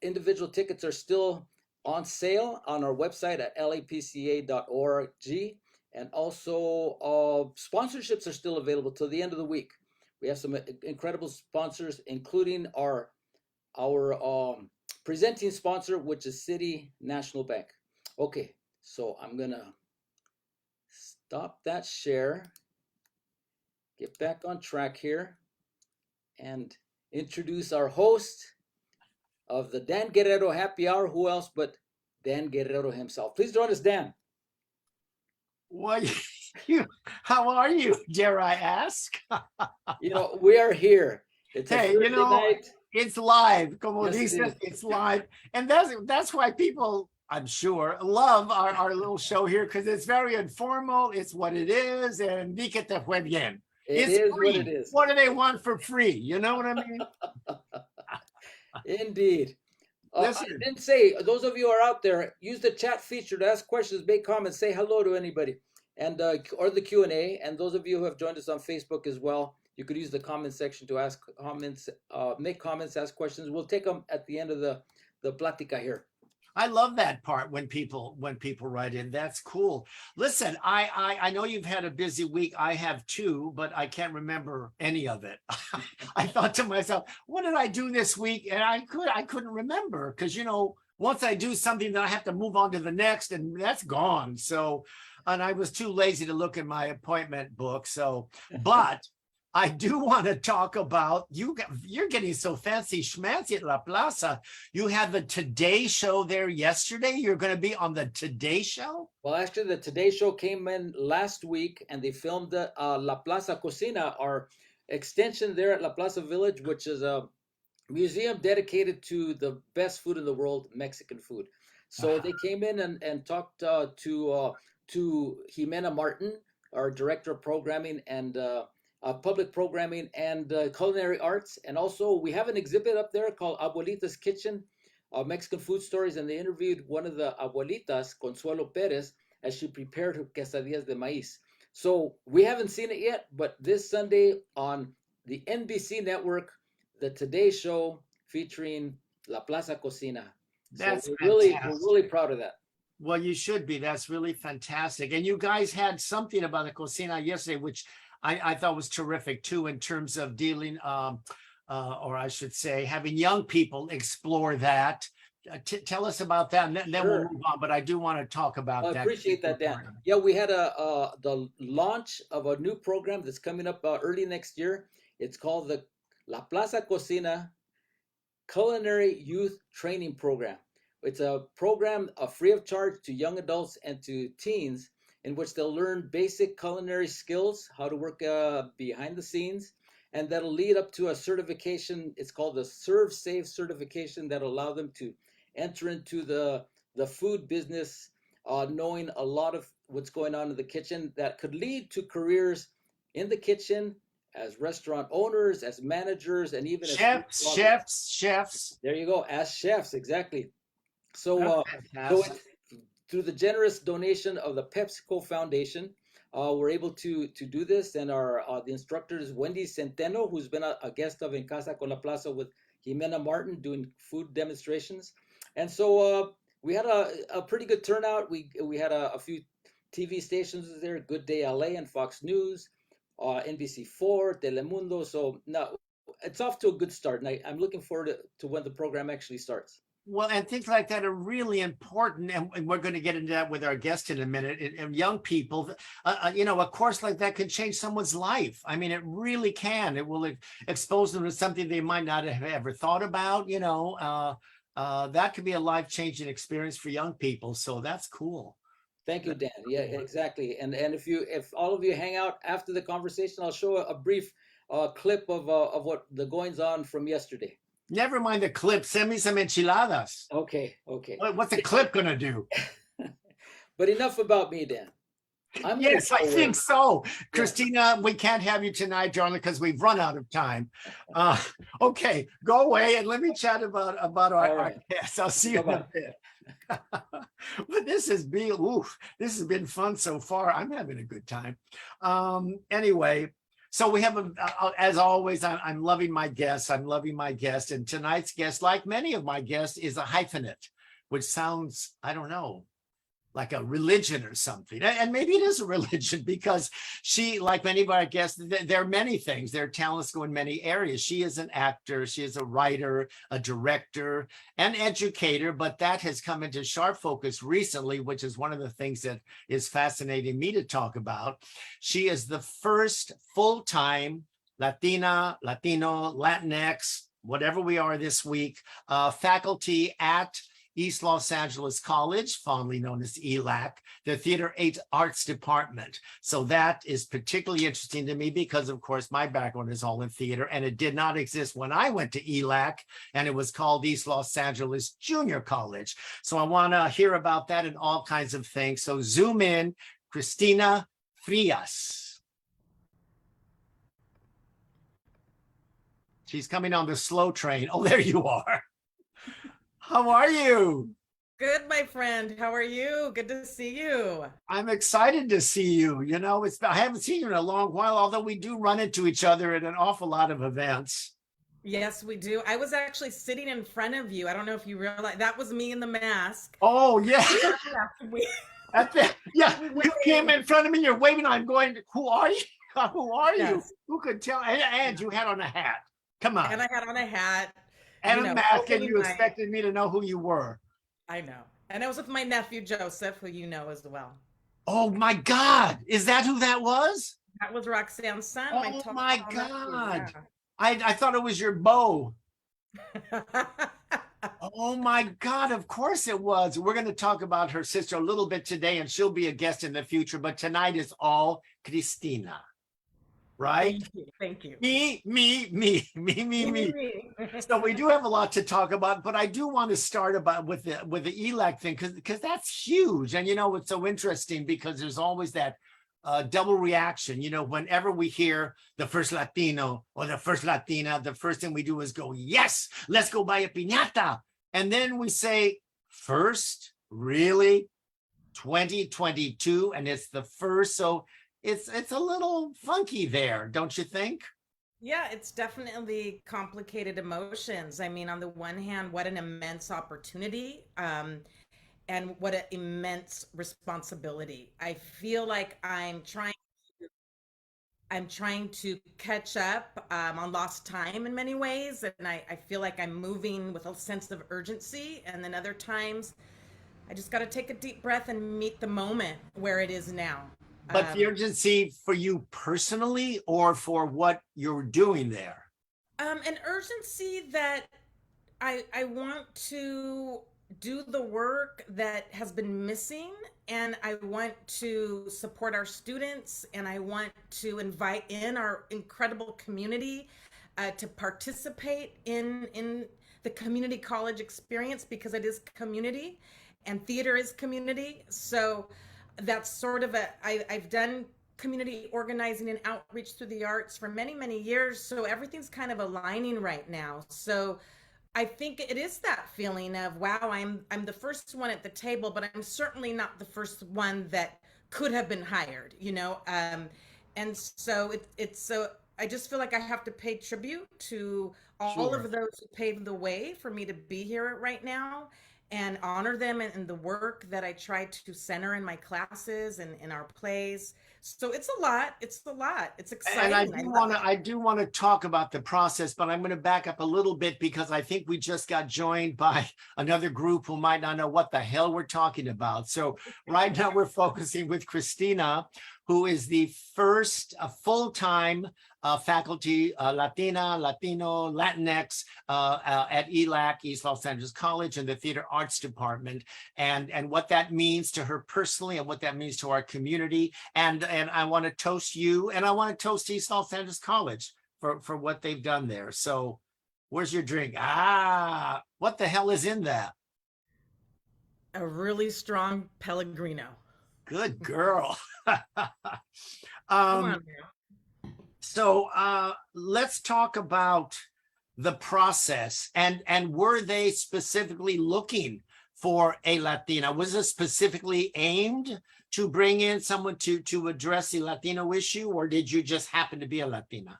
individual tickets are still on sale on our website at lapca.org. And also, sponsorships are still available till the end of the week. We have some incredible sponsors, including our presenting sponsor, which is City National Bank. Okay, so I'm gonna stop that share, get back on track here, and introduce our host of the Dan Guerrero Happy Hour. Who else but Dan Guerrero himself? Please join us, Dan. Well, how are you, dare I ask? We are here. It's a Hey, Thursday night. it's live, como Yes, dices, it is. it's live. And that's why people, I'm sure, love our little show here, because it's very informal. It's what it is. And di que te fue bien. It It's is free. what it is. What do they want for free? You know what I mean? Indeed. I Listen, didn't say, those of you who are out there, use the chat feature to ask questions, make comments, say hello to anybody, and or the Q&A. And those of you who have joined us on Facebook as well, you could use the comment section to ask comments, make comments, ask questions. We'll take them at the end of the plática here. I love that part when people write in. That's cool. Listen, I know you've had a busy week. I have too, but I can't remember any of it. I thought to myself, what did I do this week? And I couldn't remember, because once I do something, then I have to move on to the next, and that's gone. So, and I was too lazy to look in my appointment book. So, but I do want to talk about, you're getting so fancy schmancy at La Plaza. You had the Today Show there yesterday. You're going to be on the Today Show? Well, actually, the Today Show came in last week, and they filmed the La Plaza Cocina, our extension there at La Plaza Village, which is a museum dedicated to the best food in the world, Mexican food. So they came in and talked to Jimena Martin, our director of programming and public programming and culinary arts. And also we have an exhibit up there called Abuelita's Kitchen, Mexican food stories. And they interviewed one of the abuelitas, Consuelo Perez, as she prepared her quesadillas de maíz. So we haven't seen it yet, but this Sunday on the NBC network, the Today Show featuring La Plaza Cocina. That's so we're really proud of that. Well, you should be. That's really fantastic. And you guys had something about the Cocina yesterday, which I thought was terrific too, in terms of dealing, or I should say, having young people explore that. Tell us about that, and then Sure. we'll move on. But I do want to talk about that. I appreciate that, Dan. Yeah, we had the launch of a new program that's coming up early next year. It's called the La Plaza Cocina Culinary Youth Training Program. It's a program free of charge to young adults and to teens, in which they'll learn basic culinary skills, how to work behind the scenes, and that'll lead up to a certification. It's called the Serve Safe certification, that'll allow them to enter into the food business, knowing a lot of what's going on in the kitchen, that could lead to careers in the kitchen as restaurant owners, as managers, and even chefs. There you go, as chefs, exactly. So through the generous donation of the PepsiCo Foundation, we're able to do this. And the instructor is Wendy Centeno, who's been a guest of En Casa con La Plaza with Jimena Martin doing food demonstrations. And so we had a pretty good turnout. We had a few TV stations there, Good Day LA and Fox News, NBC4, Telemundo. So now it's off to a good start. And I'm looking forward to when the program actually starts. Well, and things like that are really important, and we're going to get into that with our guest in a minute. And young people, a course like that can change someone's life. I mean, it really can. It will expose them to something they might not have ever thought about. That could be a life-changing experience for young people. So that's cool. Thank you, Dan. Yeah, exactly. And if all of you hang out after the conversation, I'll show a brief clip of what the goings on from yesterday. Never mind the clip. Send me some enchiladas. Okay. What's the clip going to do? But enough about me, Dan. Yes, I think so. Yeah. Christina, we can't have you tonight, darling, because we've run out of time. Okay, go away and let me chat about our guests. I'll see you in a bit. But this has been fun so far. I'm having a good time. Anyway, So we have, as always, I'm loving my guests. I'm loving my guest. And tonight's guest, like many of my guests, is a hyphenate, which sounds, I don't know, like a religion or something. And maybe it is a religion because she, like many of our guests, there are many things. Their talents go in many areas. She is an actor, she is a writer, a director, an educator, but that has come into sharp focus recently, which is one of the things that is fascinating me to talk about. She is the first full-time Latina, Latino, Latinx, whatever we are this week, faculty at East Los Angeles College, fondly known as ELAC, the Theater Arts Department. So that is particularly interesting to me because, of course, my background is all in theater, and it did not exist when I went to ELAC, and it was called East Los Angeles Junior College. So I want to hear about that and all kinds of things. So zoom in, Cristina Frias. She's coming on the slow train. Oh, there you are. How are you? Good, my friend. How are you? Good to see you. I'm excited to see you. You know, I haven't seen you in a long while, although we do run into each other at an awful lot of events. Yes, we do. I was actually sitting in front of you. I don't know if you realize that was me in the mask. Oh, yeah. Last week. Yeah, you came in front of me. You're waving. I'm going, who are you? Who are you? Yes. Who could tell? And you had on a hat. Come on. And I had on a hat. And you a know, mask, and you hopefully expected me to know who you were. I know. And I was with my nephew, Joseph, who you know as well. Oh, my God. Is that who that was? That was Roxanne's son. Oh, my nephew, God. I thought it was your beau. yeah. Oh my God, of course it was. We're going to talk about her sister a little bit today, and she'll be a guest in the future, but tonight is all Cristina, right? Thank you. Me. So we do have a lot to talk about, but I do want to start with the ELAC thing because that's huge. And you know, it's so interesting because there's always that double reaction. You know, whenever we hear the first Latino or the first Latina, the first thing we do is go, yes, let's go buy a piñata. And then we say, first, really? 2022, and it's the first. So it's a little funky there, don't you think? Yeah, it's definitely complicated emotions. I mean, on the one hand, what an immense opportunity. And what an immense responsibility. I feel like I'm trying to catch up on lost time in many ways, and I feel like I'm moving with a sense of urgency. And then other times, I just got to take a deep breath and meet the moment where it is now. But the urgency for you personally, or for what you're doing there? An urgency that I want to do the work that has been missing, and I want to support our students, and I want to invite in our incredible community to participate in the community college experience, because it is community and theater is community. So that's sort of I've done community organizing and outreach through the arts for many years, so everything's kind of aligning right now. So I think it is that feeling of, wow, I'm the first one at the table, but I'm certainly not the first one that could have been hired, you know? And so it's I just feel like I have to pay tribute to all Sure. of those who paved the way for me to be here right now, and honor them in the work that I try to center in my classes and in our plays. So it's a lot. It's exciting. And I do want to talk about the process, but I'm going to back up a little bit because I think we just got joined by another group who might not know what the hell we're talking about. So right now we're focusing with Cristina, who is the first full-time faculty, Latina, Latino, Latinx at ELAC, East Los Angeles College, in the Theater Arts Department, and what that means to her personally and what that means to our community. And I want to toast you, and I want to toast East Los Angeles College for what they've done there. So where's your drink? What the hell is in that? A really strong Pellegrino. Good girl. Come on now. So let's talk about the process, and were they specifically looking for a Latina? Was it specifically aimed to bring in someone to address the Latino issue, or did you just happen to be a Latina?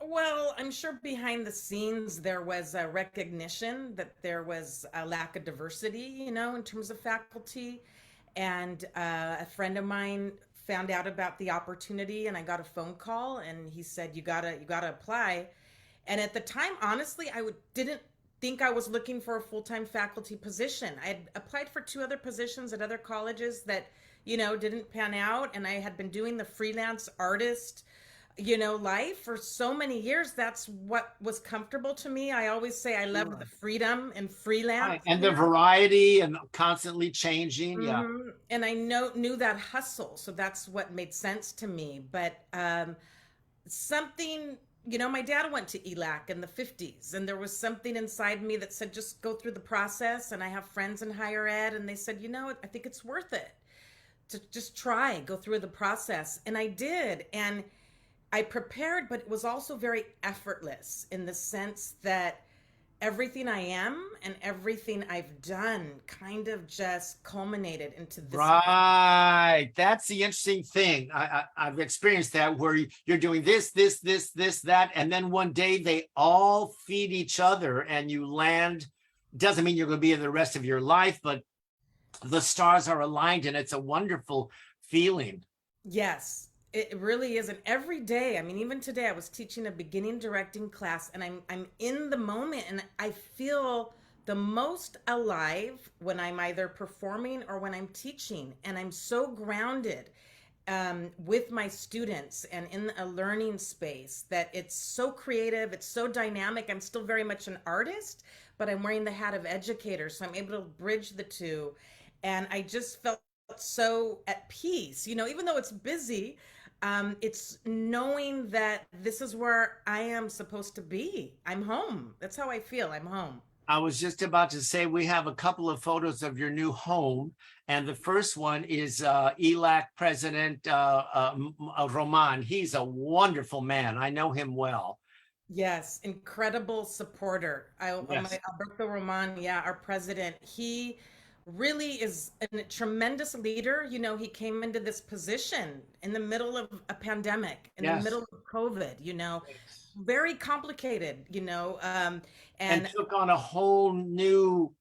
Well, I'm sure behind the scenes there was a recognition that there was a lack of diversity, in terms of faculty. And a friend of mine found out about the opportunity, and I got a phone call, and he said, "You gotta apply." And at the time, honestly, didn't think I was looking for a full-time faculty position. I had applied for two other positions at other colleges that, didn't pan out. And I had been doing the freelance artist, life for so many years. That's what was comfortable to me. I always say I loved the freedom and freelance. Right. And the variety and constantly changing. Yeah. And I knew that hustle. So that's what made sense to me. But something, my dad went to ELAC in the 50s, and there was something inside me that said, just go through the process. And I have friends in higher ed, and they said, I think it's worth it to just go through the process. And I did. And I prepared, but it was also very effortless in the sense that everything I am and everything I've done kind of just culminated into this. Right. That's the interesting thing. I've experienced that, where you're doing this, that, and then one day they all feed each other and you land. Doesn't mean you're going to be in the rest of your life, but the stars are aligned, and it's a wonderful feeling. Yes, it really is. And every day, I mean, even today, I was teaching a beginning directing class, and I'm in the moment, and I feel the most alive when I'm either performing or when I'm teaching. And I'm so grounded with my students and in a learning space that it's so creative, it's so dynamic. I'm still very much an artist, but I'm wearing the hat of educator, so I'm able to bridge the two. And I just felt so at peace, even though it's busy. It's knowing that this is where I am supposed to be. I'm home. That's how I feel. I'm home. I was just about to say, we have a couple of photos of your new home. And the first one is ELAC President Roman. He's a wonderful man. I know him well. Yes, incredible supporter. Yes. Alberto Roman, yeah, our president. He really is a tremendous leader. He came into this position in the middle of a pandemic, in the Yes. middle of COVID, very complicated, And took on a whole new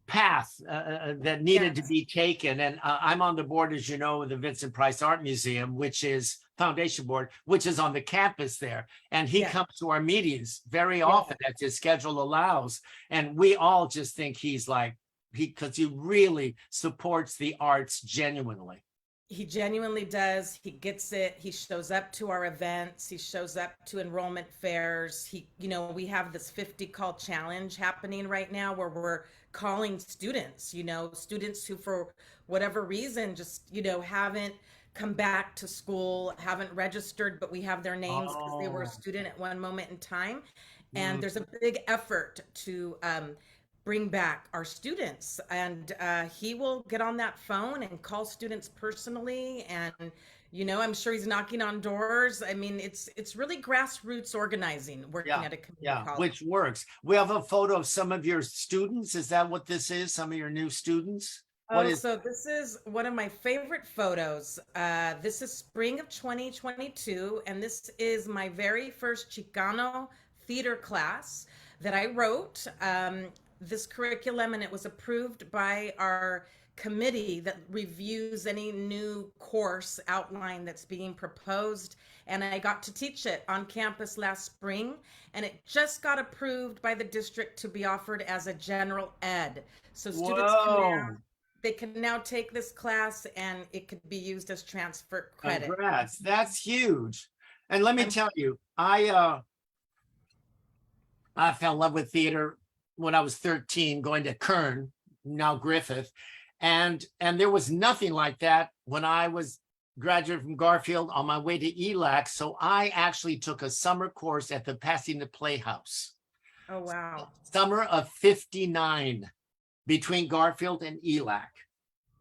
path that needed to yes, be taken. And I'm on the board, as you know, of the Vincent Price Art Museum, which is foundation board, which is on the campus there. And he yeah, comes to our meetings very yeah. often as his schedule allows. And we all just think he's like, because he really supports the arts genuinely. He genuinely does. He gets it. He shows up to our events. He shows up to enrollment fairs. We have this 50 call challenge happening right now where we're calling students, students who for whatever reason just, haven't come back to school, haven't registered, but we have their names because they were a Oh. student at one moment in time. And Mm. there's a big effort to bring back our students, and he will get on that phone and call students personally. And I'm sure he's knocking on doors. I mean, it's really grassroots organizing, working Yeah, at a community yeah, college. which works. We have a photo of some of your students. Is that what this is? Some of your new students? What Oh, is? so this is one of my favorite photos. This is spring of 2022, and this is my very first Chicano theater class that I wrote. This curriculum, and it was approved by our committee that reviews any new course outline that's being proposed. And I got to teach it on campus last spring, and it just got approved by the district to be offered as a general ed. So students Whoa, can now take this class, and it could be used as transfer credit. congrats. That's huge. And let me I'm tell you, I fell in love with theater when I was 13, going to Kern, now Griffith. And there was nothing like that when I was graduate from Garfield on my way to ELAC. So I actually took a summer course at the Pasadena Playhouse, Oh, wow. summer of '59, between Garfield and ELAC.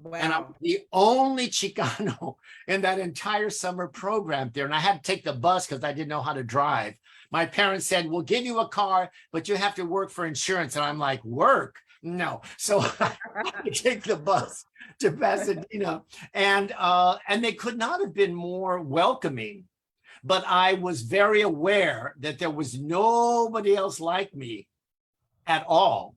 And I'm Wow. the only Chicano in that entire summer program there. And I had to take the bus because I didn't know how to drive. My parents said, we'll give you a car, but you have to work for insurance. And I'm like, work? No. So I had to take the bus to Pasadena. And they could not have been more welcoming. But I was very aware that there was nobody else like me at all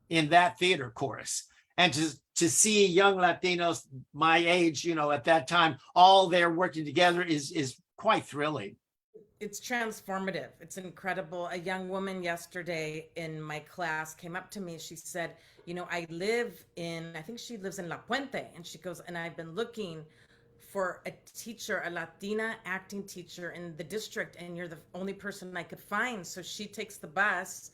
in that theater course. And to see young Latinos my age, at that time, all there working together is quite thrilling. It's transformative. It's incredible. A young woman yesterday in my class came up to me. She said, I live I think she lives in La Puente. And she goes, and I've been looking for a teacher, a Latina acting teacher in the district, and you're the only person I could find. So she takes the bus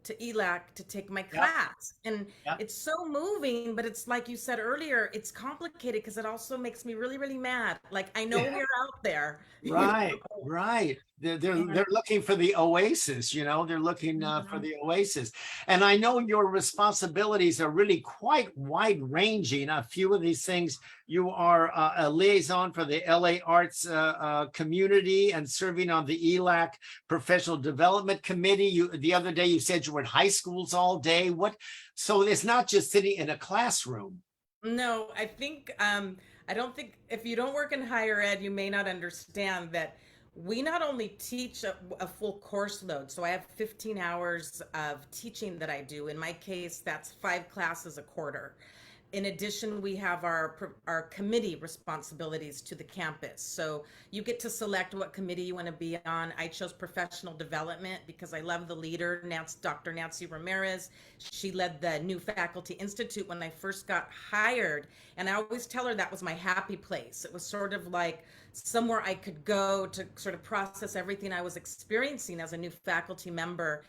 to ELAC to take my class. And Yep. it's so moving, but it's like you said earlier, it's complicated because it also makes me really, really mad. Like I know Yeah. we're out there. Right, right. They're looking for the oasis, they're looking for the oasis. And I know your responsibilities are really quite wide ranging. A few of these things, you are a liaison for the LA Arts community and serving on the ELAC Professional Development Committee. The other day you said you were in high schools all day. So it's not just sitting in a classroom. No, I don't think if you don't work in higher ed, you may not understand that we not only teach a full course load. So I have 15 hours of teaching that I do. In my case, that's 5 classes a quarter. In addition, we have our committee responsibilities to the campus. So you get to select what committee you want to be on. I chose professional development because I love the leader, Dr. Nancy Ramirez. She led the New Faculty Institute when I first got hired. And I always tell her that was my happy place. It was sort of like somewhere I could go to sort of process everything I was experiencing as a new faculty member.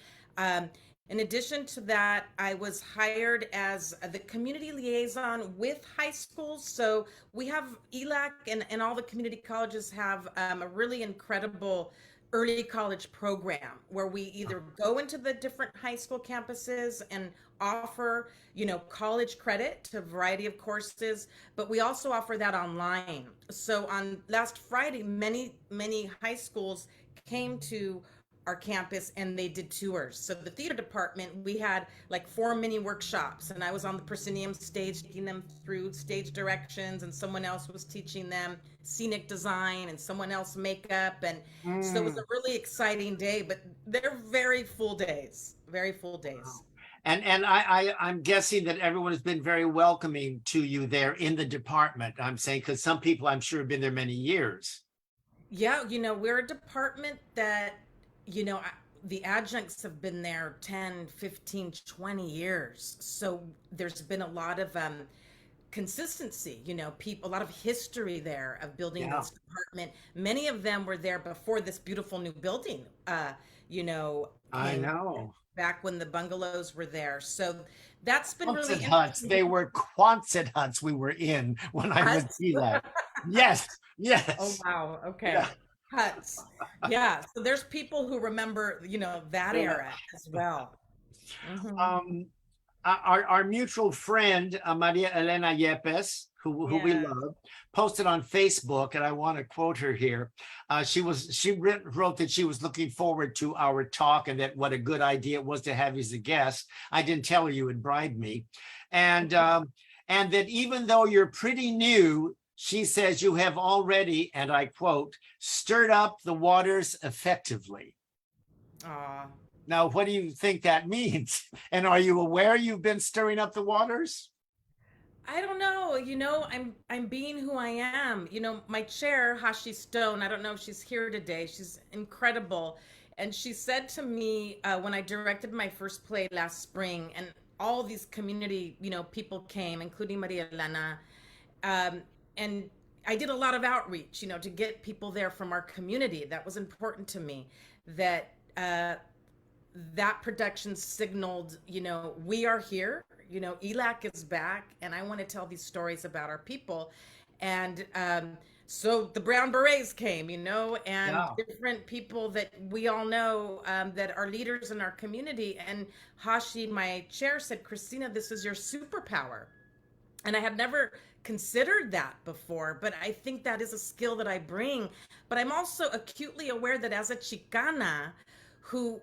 In addition to that, I was hired as the community liaison with high schools. So we have ELAC and all the community colleges have a really incredible early college program where we either go into the different high school campuses and offer, college credit to a variety of courses, but we also offer that online. So on last Friday, many, many high schools came to our campus and they did tours. So the theater department, we had like 4 mini workshops and I was on the proscenium stage taking them through stage directions and someone else was teaching them scenic design and someone else makeup. And so it was a really exciting day, but they're very full days, very full days. And I'm guessing that everyone has been very welcoming to you there in the department. I'm saying, because some people I'm sure have been there many years. Yeah, we're a department that, the adjuncts have been there 10, 15, 20 years. So there's been a lot of consistency, people, a lot of history there of building Yeah. this department. Many of them were there before this beautiful new building, I came know. back when the bungalows were there. So that's been really Quonset huts. interesting. They were Quonset huts we were in when I would Huts? see that. Yes, Oh, yes. wow. Okay. Yeah. Huts. Yeah. So there's people who remember, that Yeah. era as well. Hmm. Um, our mutual friend, Maria Elena Yepes, who we Yeah. love, posted on Facebook, and I want to quote her here. Wrote that she was looking forward to our talk and that what a good idea it was to have you as a guest. I didn't tell her you had bribed me. And that even though you're pretty new, she says you have already, and I quote, stirred up the waters effectively. Aw. Now, what do you think that means? And are you aware you've been stirring up the waters? I don't know. I'm being who I am. My chair, Hashi Stone, I don't know if she's here today. She's incredible. And she said to me when I directed my first play last spring, and all these community, people came, including Maria Elena. And I did a lot of outreach, to get people there from our community. That was important to me. That production signaled, we are here, ELAC is back, and I want to tell these stories about our people. And so the Brown Berets came, and Yeah. different people that we all know that are leaders in our community. And Hashi, my chair, said, Christina, this is your superpower. And I had never considered that before, but I think that is a skill that I bring. But I'm also acutely aware that as a Chicana who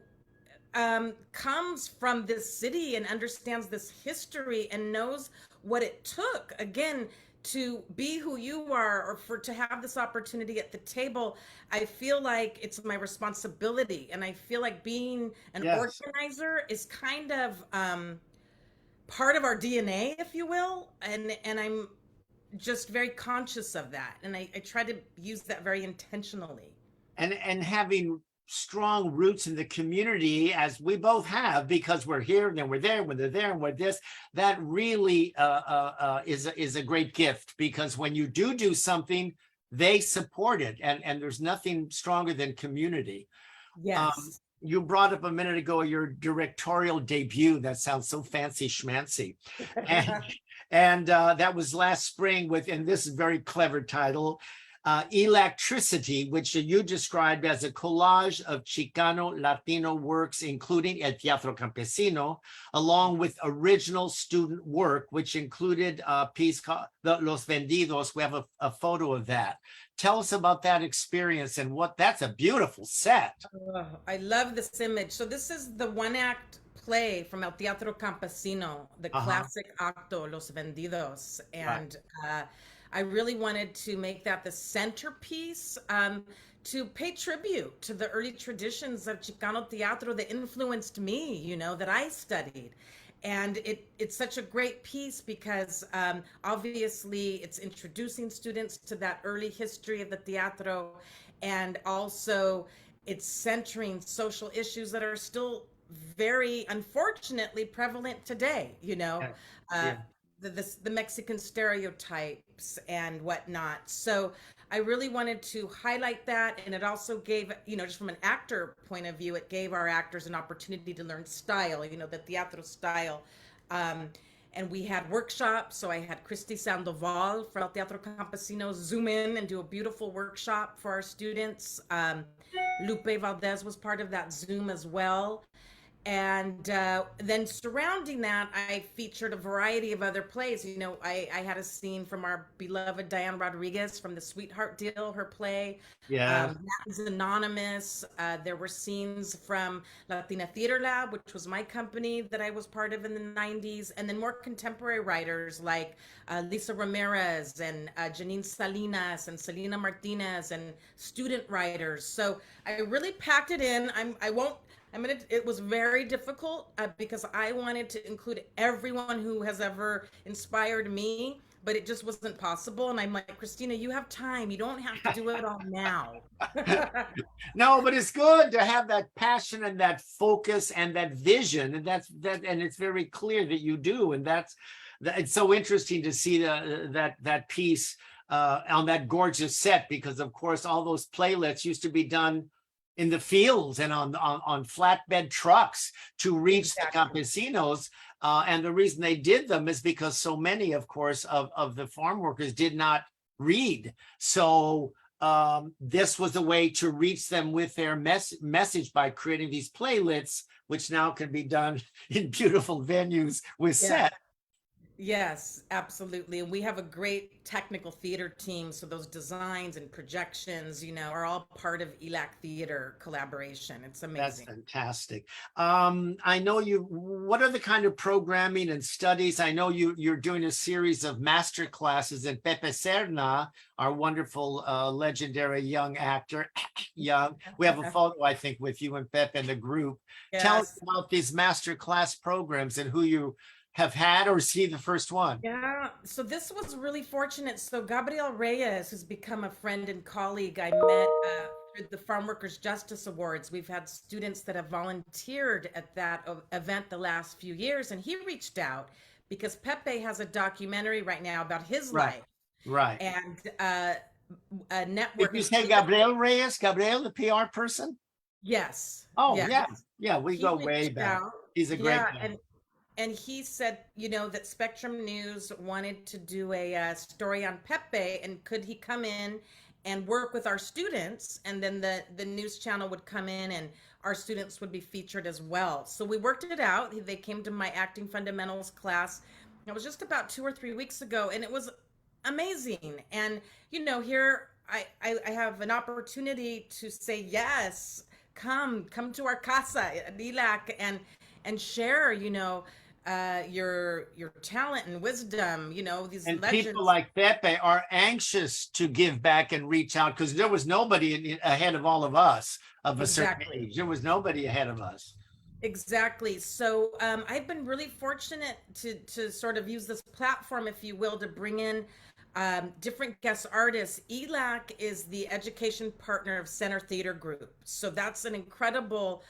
comes from this city and understands this history and knows what it took, again, to be who you are, or for to have this opportunity at the table, I feel like it's my responsibility. And I feel like being an Yes. organizer is kind of part of our DNA, if you will. And I'm just very conscious of that. And I try to use that very intentionally. And having strong roots in the community, as we both have, because we're here and then we're there, when they're there and we're this, that really is a great gift, because when you do something, they support it, and there's nothing stronger than community. Yes. You brought up a minute ago your directorial debut. That sounds so fancy schmancy. And that was last spring with, and this is a very clever title, Electricity, which you described as a collage of Chicano Latino works, including El Teatro Campesino, along with original student work, which included a piece called Los Vendidos. We have a photo of that. Tell us about that experience and that's a beautiful set. Oh, I love this image. So this is the one act play from El Teatro Campesino, the classic acto Los Vendidos. And I really wanted to make that the centerpiece, to pay tribute to the early traditions of Chicano teatro that influenced me, you know, that I studied. And it's such a great piece because obviously it's introducing students to that early history of the teatro, and also it's centering social issues that are still very unfortunately prevalent today, you know. Yeah. The Mexican stereotypes and whatnot. So I really wanted to highlight that. And it also gave, you know, just from an actor point of view, it gave our actors an opportunity to learn style, you know, the teatro style. And we had workshops. So I had Christy Sandoval from El Teatro Campesino zoom in and do a beautiful workshop for our students. Lupe Valdez was part of that Zoom as well. And then surrounding that, I featured a variety of other plays. You know, I had a scene from our beloved Diane Rodriguez from the Sweetheart Deal, her play. Yeah. That was Anonymous. There were scenes from Latina Theater Lab, which was my company that I was part of in the 90s. And then more contemporary writers like Lisa Ramirez and Janine Salinas and Selena Martinez, and student writers. So I really packed it in. It was very difficult because I wanted to include everyone who has ever inspired me, but it just wasn't possible. And I'm like, Christina, you have time. You don't have to do it all now. No, but it's good to have that passion and that focus and that vision, and and it's very clear that you do. And it's so interesting to see that piece on that gorgeous set, because of course all those playlets used to be done in the fields and on flatbed trucks to reach the campesinos. And the reason they did them is because so many, of course, of the farm workers did not read. So this was a way to reach them with their message by creating these playlets, which now can be done in beautiful venues with set. Yes, absolutely. And we have a great technical theater team. So those designs and projections, you know, are all part of ELAC Theater collaboration. It's amazing. That's fantastic. I know what are the kind of programming and studies? I know you're doing a series of master classes, and Pepe Serna, our wonderful, legendary young actor, young. We have a photo, I think, with you and Pepe in the group. Yes. Tell us about these master class programs and who you have had, or see the first one. Yeah, so this was really fortunate. So Gabriel Reyes has become a friend and colleague I met through the Farm Workers Justice Awards. We've had students that have volunteered at that event the last few years, and he reached out because Pepe has a documentary right now about his life. Right. And a network. Did you say Gabriel Reyes? Gabriel, the PR person? Yes. Oh, yeah. Yeah, we go way back. He's a great guy. And he said, you know, that Spectrum News wanted to do a story on Pepe, and could he come in and work with our students? And then the news channel would come in and our students would be featured as well. So we worked it out. They came to my acting fundamentals class, It was just about 2 or 3 weeks ago, and it was amazing. And here I have an opportunity to say yes, come to our casa at Lilac and share, your talent and wisdom. These And legends. people like Pepe are anxious to give back and reach out because there was nobody ahead of all of us of a certain Exactly. age. There was nobody ahead of us. Exactly. So I've been really fortunate to sort of use this platform, if you will, to bring in different guest artists. ELAC is the education partner of Center Theater Group. So that's an incredible,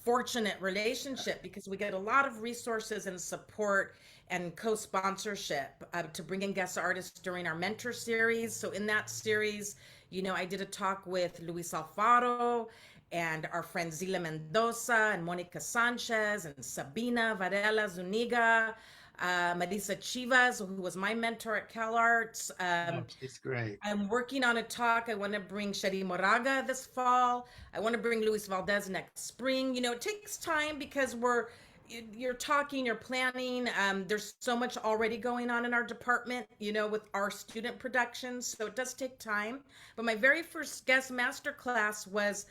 fortunate relationship because we get a lot of resources and support and co-sponsorship to bring in guest artists during our mentor series. So in that series, I did a talk with Luis Alfaro and our friend Zila Mendoza and Monica Sanchez and Sabina Varela Zuniga, Melissa Chivas, who was my mentor at CalArts. It's great. I'm working on a talk. I want to bring Sheri Moraga this fall. I want to bring Luis Valdez next spring. It takes time because you're talking, you're planning. There's so much already going on in our department, with our student productions. So it does take time. But my very first guest masterclass was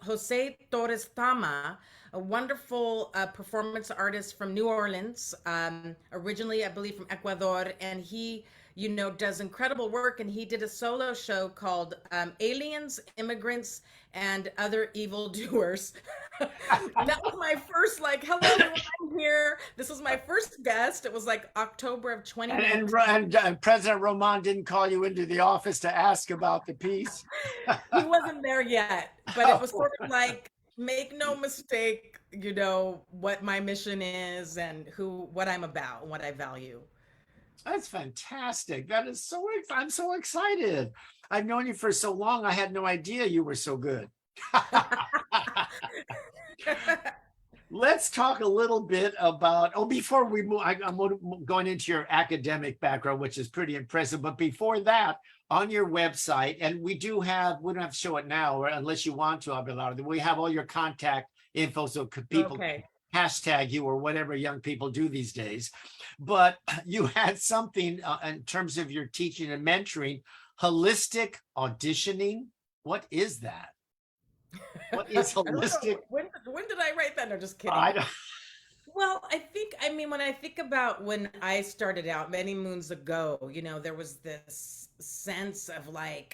Jose Torres Tama, a wonderful performance artist from New Orleans, originally, I believe, from Ecuador. And he, does incredible work. And he did a solo show called Aliens, Immigrants, and Other Evildoers. And that was my first, hello, everyone, I'm here. This was my first guest. It was October of 2019. And President Roman didn't call you into the office to ask about the piece. He wasn't there yet, but it was sort of make no mistake, what my mission is and what I'm about, what I value. That's fantastic. That is I'm so excited. I've known you for so long. I had no idea you were so good. Let's talk a little bit about, before we move, I'm going into your academic background, which is pretty impressive. But before that, on your website, and we don't have to show it now, or unless you want to, Abelardo, we have all your contact info so people can hashtag you or whatever young people do these days. But you had something in terms of your teaching and mentoring, holistic auditioning. What is that? What is holistic? When did I write that? No, just kidding. Well, when I think about when I started out many moons ago, there was this sense of a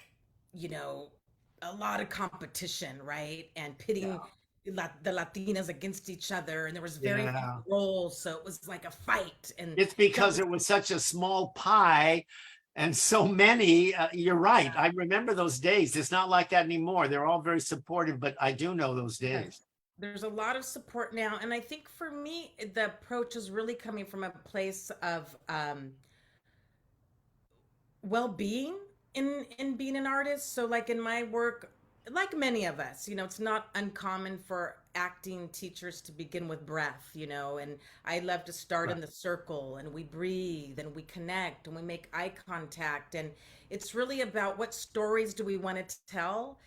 lot of competition, right? And pitting the Latinas against each other. And there was very few roles. So it was like a fight. And it's because it was such a small pie. And so many, you're right. I remember those days. It's not like that anymore. They're all very supportive, but I do know those days. There's a lot of support now. And I think for me, the approach is really coming from a place of well-being in being an artist. So in my work, like many of us, it's not uncommon for acting teachers to begin with breath, and I love to start in the circle and we breathe and we connect and we make eye contact. And it's really about what stories do we want to tell.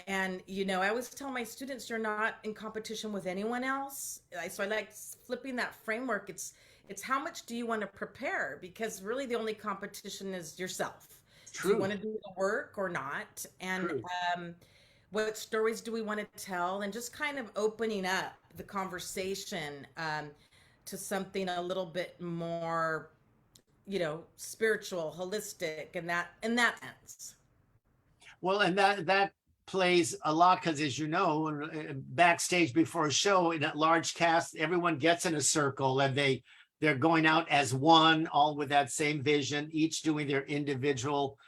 And, I always tell my students, you're not in competition with anyone else. So I like flipping that framework. It's how much do you want to prepare? Because really the only competition is yourself. True. Do you want to do the work or not? And, what stories do we want to tell? And just kind of opening up the conversation to something a little bit more, spiritual, holistic, and in that sense. Well, and that plays a lot because, as you know, backstage before a show in a large cast, everyone gets in a circle and they're going out as one, all with that same vision, each doing their individual,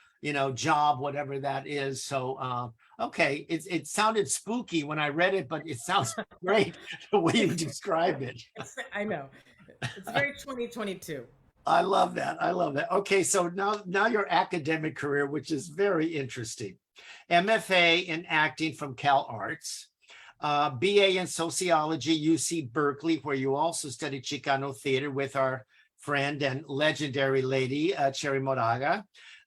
job, whatever that is. So, okay, it sounded spooky when I read it, but it sounds great the way you described it. I know. It's very 2022. I love that. Okay, so now your academic career, which is very interesting. MFA in acting from CalArts, BA in sociology, UC Berkeley, where you also studied Chicano theater with our friend and legendary lady, Sheri Moraga,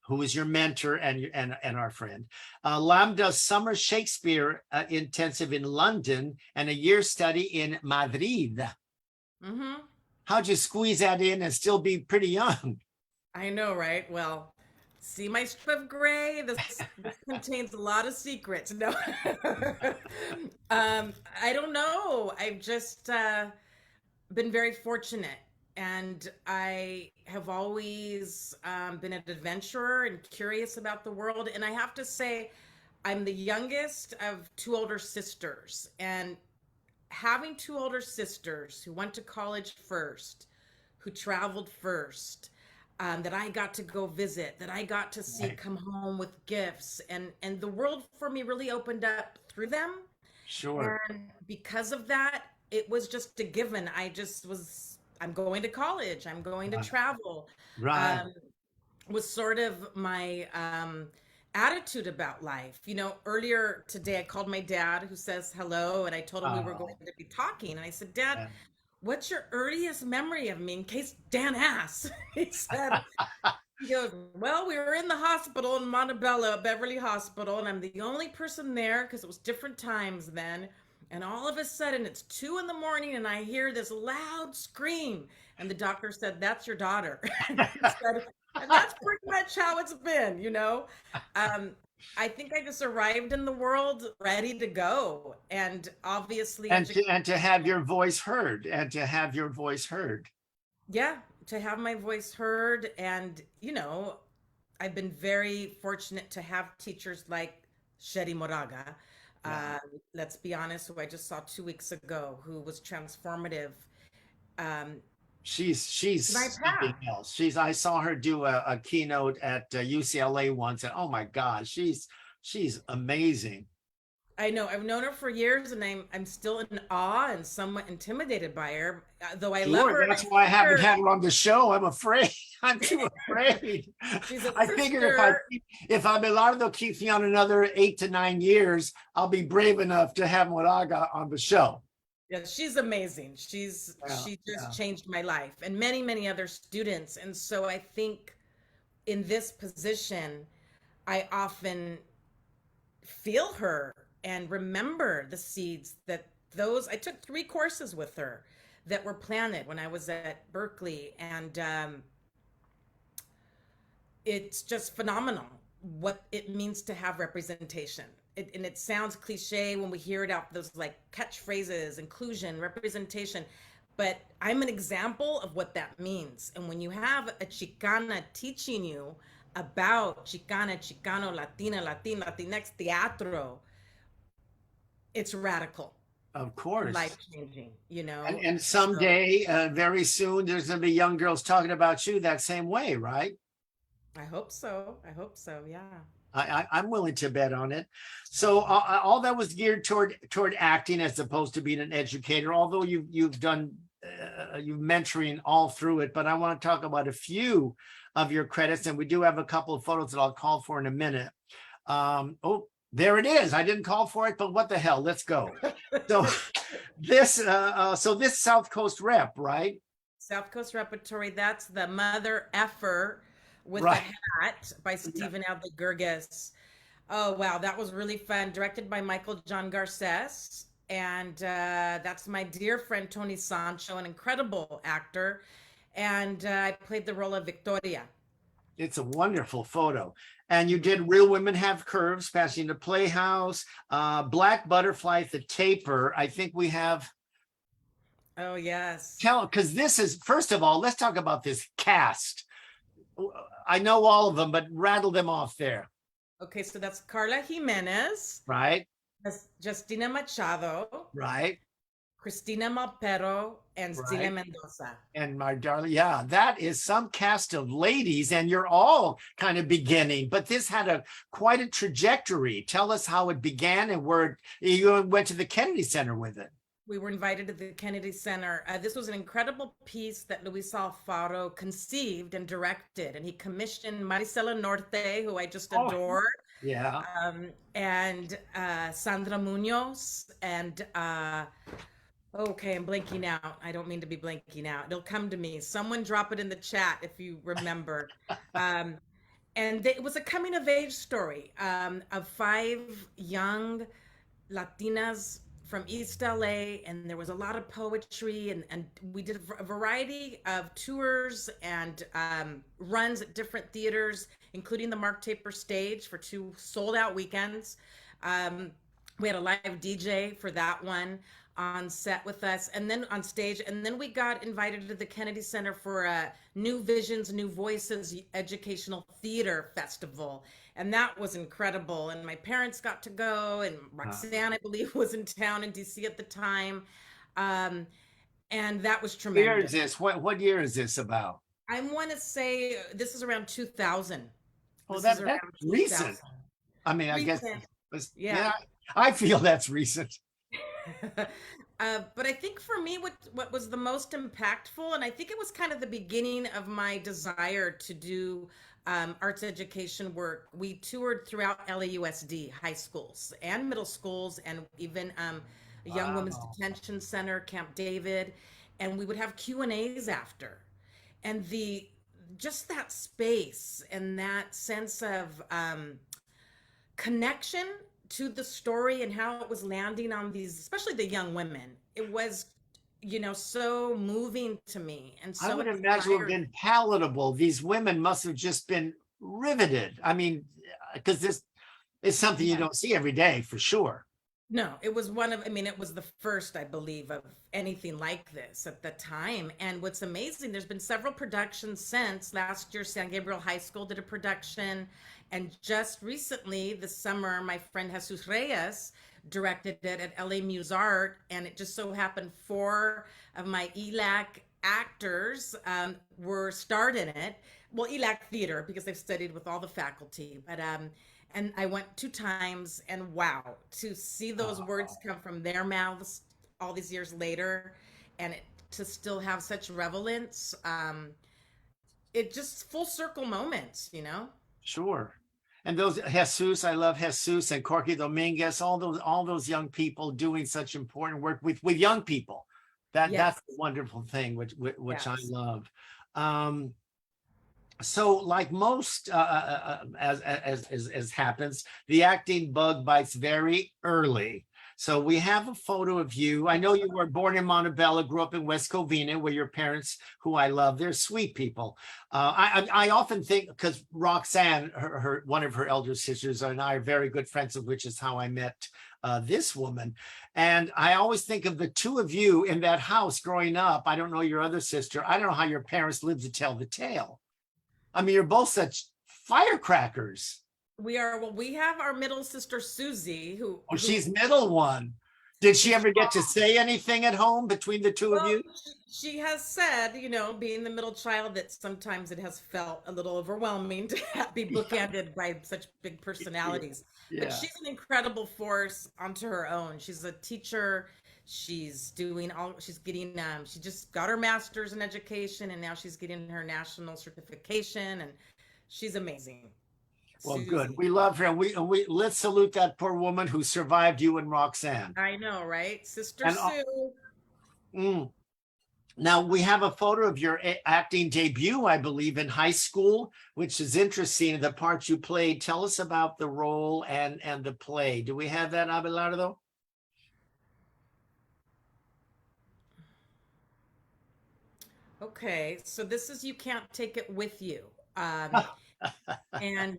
who is your mentor and our friend. Lambda Summer Shakespeare Intensive in London and a year study in Madrid. Mm-hmm. how'd you squeeze that in and still be pretty young? I know, right? Well, see my strip of gray? This contains a lot of secrets. No. I don't know. I've just been very fortunate, and I have always been an adventurer and curious about the world. And I have to say, I'm the youngest of two older sisters, and having two older sisters who went to college first, who traveled first, that I got to go visit, that I got to see Right. come home with gifts, and the world for me really opened up through them. Sure. And because of that, it was just a given. I just was, I'm going to college, I'm going to Right. travel. Right. Um, was sort of my attitude about life. You know, earlier today, I called my dad, who says hello, and I told him we were going Oh, to be talking. And I said, Dad, yeah. what's your earliest memory of me in case Dan asks? He said, he goes, well, we were in the hospital in Montebello, Beverly Hospital, and I'm the only person there because it was different times then. And all of a sudden, it's 2 in the morning, and I hear this loud scream. And the doctor said, that's your daughter. And he said, and that's pretty much how it's been, you know? Um, I think I just arrived in the world ready to go. And obviously, And to have your voice heard, and to have your voice heard. yeah, to have my voice heard. And, you know, I've been very fortunate to have teachers like Sherry Moraga. Yeah. Uh, let's be honest, who I just saw 2 weeks ago, who was transformative um, She's to my something path. else. I saw her do a keynote at UCLA once, and oh my God, she's amazing. I know I've known her for years, and I'm still in awe and somewhat intimidated by her. Though I love Sure, her, I that's why I haven't figure had her on the show. I'm afraid. I'm too afraid. she's a I figured sister. if Abelardo keeps me on another 8 to 9 years, I'll be brave enough to have Moraga on the show. Yeah, she's amazing. Yeah, She just yeah. changed my life and many, many other students. And so I think in this position, I often feel her and remember the seeds that those I took 3 courses with her that were planted when I was at Berkeley, and it's just phenomenal what it means to have representation. And it sounds cliche when we hear it out, those like catchphrases, inclusion, representation, but I'm an example of what that means. And when you have a Chicana teaching you about Chicana, Chicano, Latina, Latin, Latinx teatro, it's radical, Of course. life changing, And So someday, very soon, there's going to be young girls talking about you that same way, right? I hope so. I hope so. Yeah. I'm willing to bet on it. So all that was geared toward acting as opposed to being an educator. Although you've done you mentoring all through it, but I want to talk about a few of your credits, and we do have a couple of photos that I'll call for in a minute. Oh, there it is. I didn't call for it, but what the hell? Let's go. So this South Coast rep, right? South Coast Repertory, that's the Mother Effer with the Right. Hat by Stephen Allegurgis. Oh, wow. That was really fun. Directed by Michael John Garces. And that's my dear friend Tony Sancho, an incredible actor. And I played the role of Victoria. It's a wonderful photo. And you did Real Women Have Curves, Passing the Playhouse, Black Butterfly, The Taper. I think we have, Oh, yes. because this is, first of all, let's talk about this cast. I know all of them, but rattle them off there, Okay, so that's Carla Jimenez, right? that's Justina Machado, Right, Cristina Malpero, and Celia right. Mendoza. And my darling, yeah, that is some cast of ladies, and you're all kind of beginning, but this had quite a trajectory. Tell us how it began and where you went to the Kennedy Center with it. We were invited to the Kennedy Center. This was an incredible piece that Luis Alfaro conceived and directed, and he commissioned Maricela Norte, who I just Oh, adore, yeah. and Sandra Munoz, and okay, I'm blanking out. I don't mean to be blanking out. It'll come to me. Someone drop it in the chat if you remember. Um, and it was a coming of age story of 5 young Latinas from East LA, and there was a lot of poetry, and we did a variety of tours and runs at different theaters, including the Mark Taper stage for 2 sold-out weekends. Um, we had a live DJ for that one on set with us, and then on stage, and then we got invited to the Kennedy Center for a New Visions, New Voices educational theater festival, and that was incredible. And my parents got to go, and Wow. Roxanne, I believe, was in town in DC at the time, um, and that was Year is tremendous. this? What year is this about? I want to say this is around 2000. Oh, This is that's around recent. 2000. I mean, I guess Recent, yeah. yeah, I feel that's recent. But I think for me, what was the most impactful, and I think it was kind of the beginning of my desire to do arts education work. We toured throughout LAUSD high schools and middle schools, and even a young women's Wow. detention center, Camp David, and we would have Q&As after, and the just that space and that sense of connection to the story and how it was landing on these, especially the young women. It was, so moving to me and I so would imagine it would have inspiring. been palatable. These women must have just been riveted. I mean, because this is something you Yeah. don't see every day for sure. No, it was it was the first, I believe, of anything like this at the time. And what's amazing, there's been several productions since. Last year, San Gabriel High School did a production. And just recently, this summer, my friend Jesus Reyes directed it at LA Muse Art. And it just so happened four of my ELAC actors were starred in it. Well, ELAC theater, because they've studied with all the faculty. But and I went 2 times, and wow, to see those words come from their mouths all these years later, and to still have such relevance, it just full circle moments. Sure. And those Jesus, I love Jesus and Corky Dominguez, all those young people doing such important work with young people. That's Yes, a wonderful thing, which I yes. love. Um, so like most as happens, the acting bug bites very early. So we have a photo of you. I know you were born in Montebello, grew up in West Covina, where your parents, who I love, they're sweet people. I often think, because Roxanne, her one of her elder sisters, and I are very good friends, of which is how I met this woman. And I always think of the two of you in that house growing up. I don't know your other sister. I don't know how your parents lived to tell the tale. I mean, you're both such firecrackers. We are, well, we have our middle sister Susie, who Oh, she's who middle one. Did she she's ever get to say anything at home between the two of well, you? she has said, being the middle child, that sometimes it has felt a little overwhelming to be bookended by such big personalities. But Yeah. she's an incredible force onto her own. She's a teacher. She's getting, she just got her master's in education, and now she's getting her national certification, and she's amazing. Well, good. Susie. We love her. We let's salute that poor woman who survived you and Roxanne. I know, right? Sister And Sue. mm, now we have a photo of your acting debut, I believe, in high school, which is interesting. The part you played. Tell us about the role and the play. Do we have that, Abelardo? Okay, so this is You Can't Take It With You. Um, and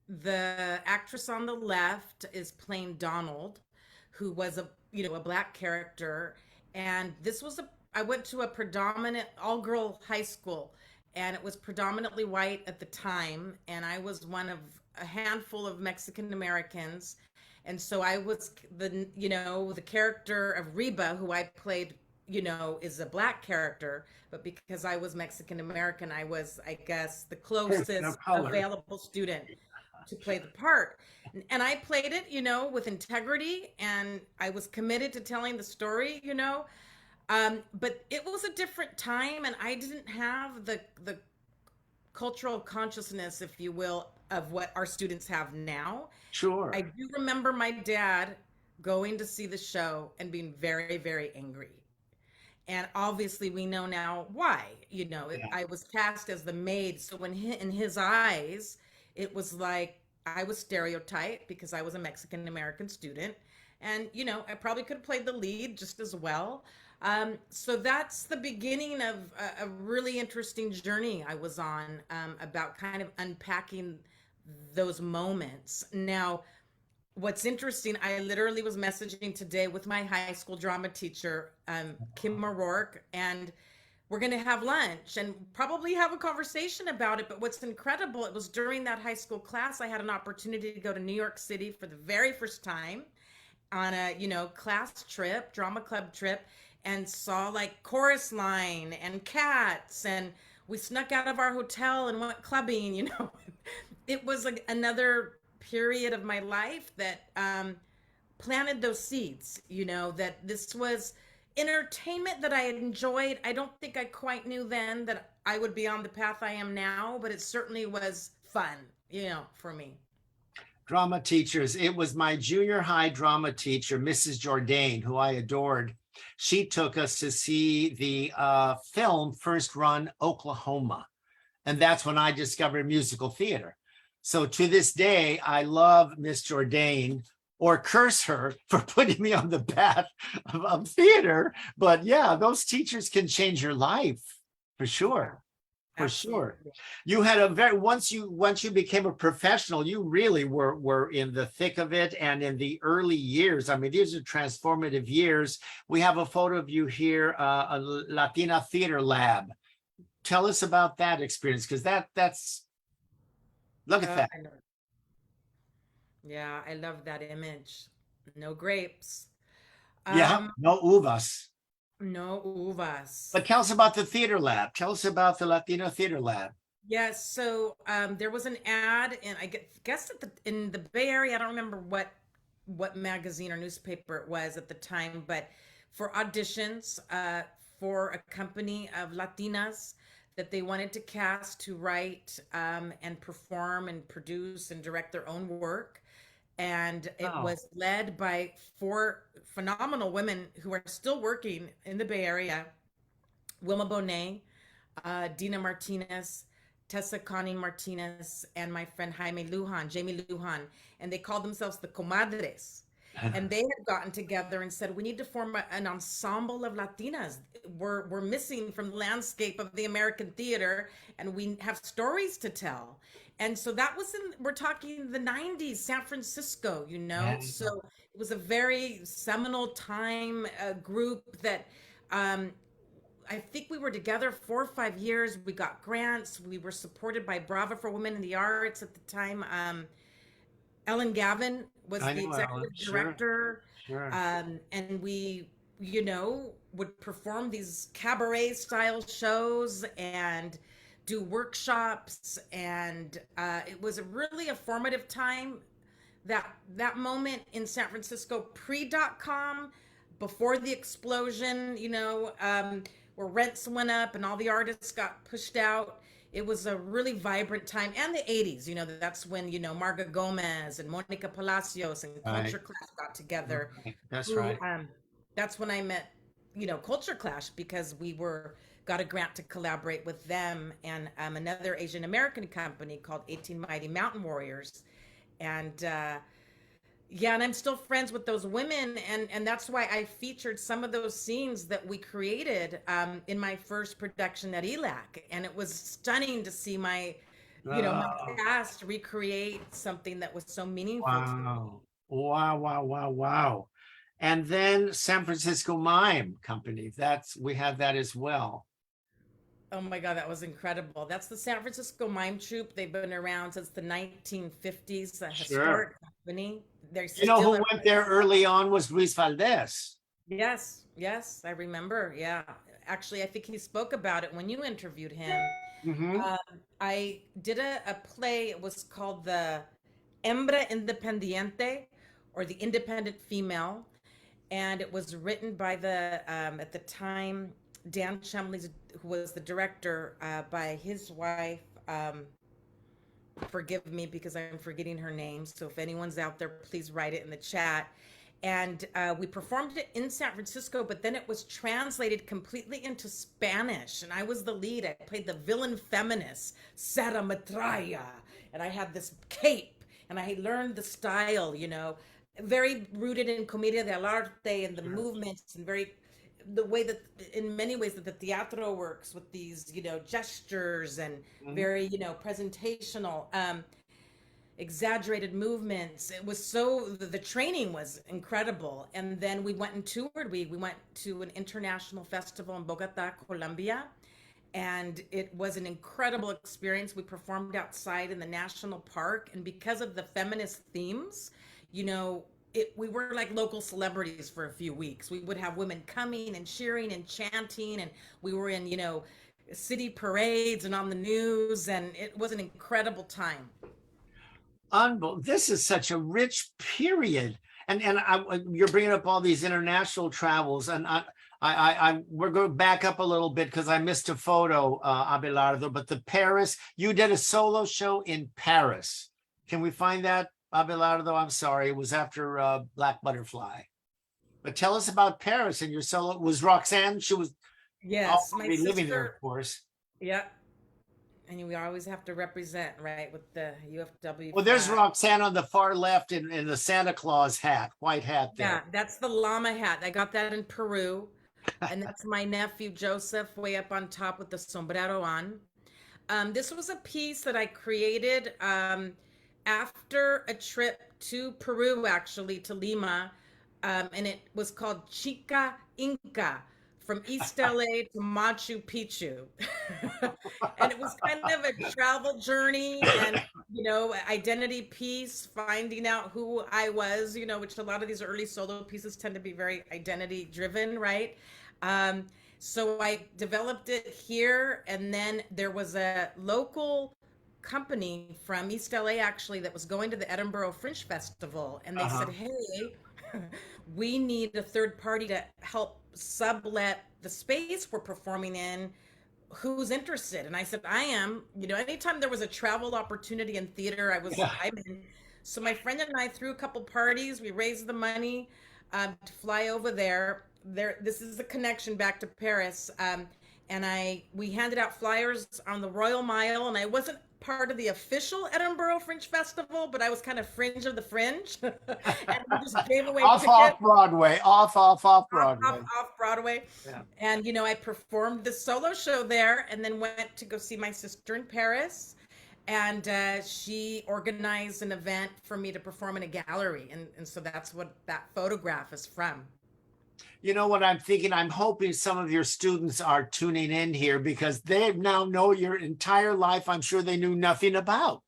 the actress on the left is playing Donald, who was a black character. And this was I went to a predominant all-girl high school, and it was predominantly white at the time, and I was one of a handful of Mexican Americans. And so I was the character of Reba, who I played, is a black character, but because I was Mexican American, I was, I guess, the Person of closest color. available student to play the part. And I played it, with integrity, and I was committed to telling the story. But it was a different time, and I didn't have the cultural consciousness, if you will, of what our students have now. Sure. I do remember my dad going to see the show and being very, very angry. And obviously, we know now why. Yeah. I was cast as the maid. So in his eyes, it was like I was stereotyped because I was a Mexican American student. And, I probably could have played the lead just as well. So that's the beginning of a really interesting journey I was on, about kind of unpacking those moments. Now, what's interesting, I literally was messaging today with my high school drama teacher, Kim O'Rourke, and we're going to have lunch and probably have a conversation about it. But what's incredible, it was during that high school class, I had an opportunity to go to New York City for the very first time on a, class trip, drama club trip, and saw like Chorus Line and Cats. And we snuck out of our hotel and went clubbing. It was like another period of my life that planted those seeds, that this was entertainment that I had enjoyed. I don't think I quite knew then that I would be on the path I am now, but it certainly was fun, for me. Drama teachers. It was my junior high drama teacher, Mrs. Jourdain, who I adored. She took us to see the film First Run Oklahoma. And that's when I discovered musical theater. So to this day, I love Miss Jourdain, or curse her for putting me on the path of theater. But yeah, those teachers can change your life for sure. For sure. You had a very, once you became a professional, you really were in the thick of it, and in the early years. I mean, these are transformative years. We have a photo of you here, a Latina Theater Lab. Tell us about that experience, because that's look at that. Yeah, I love that image. No grapes. Yeah, no uvas. No uvas. But tell us about the Theater Lab. Tell us about the Latino Theater Lab. Yes, so there was an ad, and I guess in the Bay Area, I don't remember what magazine or newspaper it was at the time, but for auditions for a company of Latinas that they wanted to cast to write and perform and produce and direct their own work. And it was led by 4 phenomenal women who are still working in the Bay Area: Wilma Bonet, Dina Martinez, Tessa Connie Martinez, and my friend Jamie Lujan. And they called themselves the Comadres. And they had gotten together and said, we need to form an ensemble of Latinas. We're missing from the landscape of the American theater, and we have stories to tell. And so that was we're talking the 90s, San Francisco, So it was a very seminal time, group that I think we were together 4 or 5 years. We got grants. We were supported by Brava for Women in the Arts at the time. Ellen Gavin was the executive director. Sure. And we, would perform these cabaret style shows and do workshops. And it was really a formative time. That moment in San Francisco, pre.com, before the explosion, where rents went up and all the artists got pushed out. It was a really vibrant time. And the 80s, that's when, Marga Gomez and Monica Palacios and Culture Clash got together. That's right. That's when I met, Culture Clash, because we got a grant to collaborate with them and another Asian American company called 18 Mighty Mountain Warriors. And and I'm still friends with those women, and that's why I featured some of those scenes that we created in my first production at ELAC, and it was stunning to see my cast recreate something that was so meaningful. Wow. And then San Francisco Mime Company, we have that as well. Oh my God, that was incredible. That's the San Francisco Mime Troupe. They've been around since the 1950s, a historic company. Who went there early on was Luis Valdez. Yes, I remember. Yeah, actually, I think he spoke about it when you interviewed him. Mm-hmm. I did a play. It was called the Hembra Independiente, or the Independent Female, and it was written by the at the time Dan Chumley, who was the director, by his wife. Forgive me because I'm forgetting her name. So if anyone's out there, please write it in the chat. And we performed it in San Francisco, but then it was translated completely into Spanish. And I was the lead. I played the villain feminist, Sara Metralla. And I had this cape, and I learned the style, very rooted in Commedia dell'arte and the movements, and very the way that in many ways that the teatro works with these, gestures and Mhm. very, presentational, exaggerated movements. It was so the training was incredible. And then we went and toured. We went to an international festival in Bogota, Colombia, and it was an incredible experience. We performed outside in the national park, and because of the feminist themes, we were like local celebrities for a few weeks. We would have women coming and cheering and chanting, and we were in, city parades and on the news, and it was an incredible time. Unbelievable. This is such a rich period. You're bringing up all these international travels, and we're going to back up a little bit because I missed a photo, Abelardo. But the Paris, you did a solo show in Paris. Can we find that, Abelardo? I'm sorry, it was after Black Butterfly. But tell us about Paris and your solo. Was Roxanne? She was Yes, my already living there, sister. of course. Yeah, and we always have to represent, right, with the UFW Well, there's flag. Roxanne on the far left in the Santa Claus hat, white hat Yeah, there. that's the llama hat. I got that in Peru. And that's my nephew Joseph way up on top with the sombrero on. This was a piece that I created after a trip to Peru, actually, to Lima. And it was called Chica Inca, from East LA to Machu Picchu. And it was kind of a travel journey and, identity piece, finding out who I was, which a lot of these early solo pieces tend to be very identity driven, right? Um, so I developed it here, and then there was a local company from East LA actually that was going to the Edinburgh Fringe Festival, and they Uh-huh. said, "Hey, we need a third party to help sublet the space we're performing in. Who's interested?" And I said, "I am." Anytime there was a travel opportunity in theater, Yeah. I'm in. So my friend and I threw a couple parties. We raised the money to fly over there. This is the connection back to Paris. And we handed out flyers on the Royal Mile, and I wasn't part of the official Edinburgh Fringe Festival, but I was kind of fringe of the fringe, and we just gave away Off tickets Broadway, off Broadway. off Broadway. Yeah. And I performed the solo show there, and then went to go see my sister in Paris. And she organized an event for me to perform in a gallery, and so that's what that photograph is from. You know what I'm thinking? I'm hoping some of your students are tuning in here because they now know your entire life. I'm sure they knew nothing about.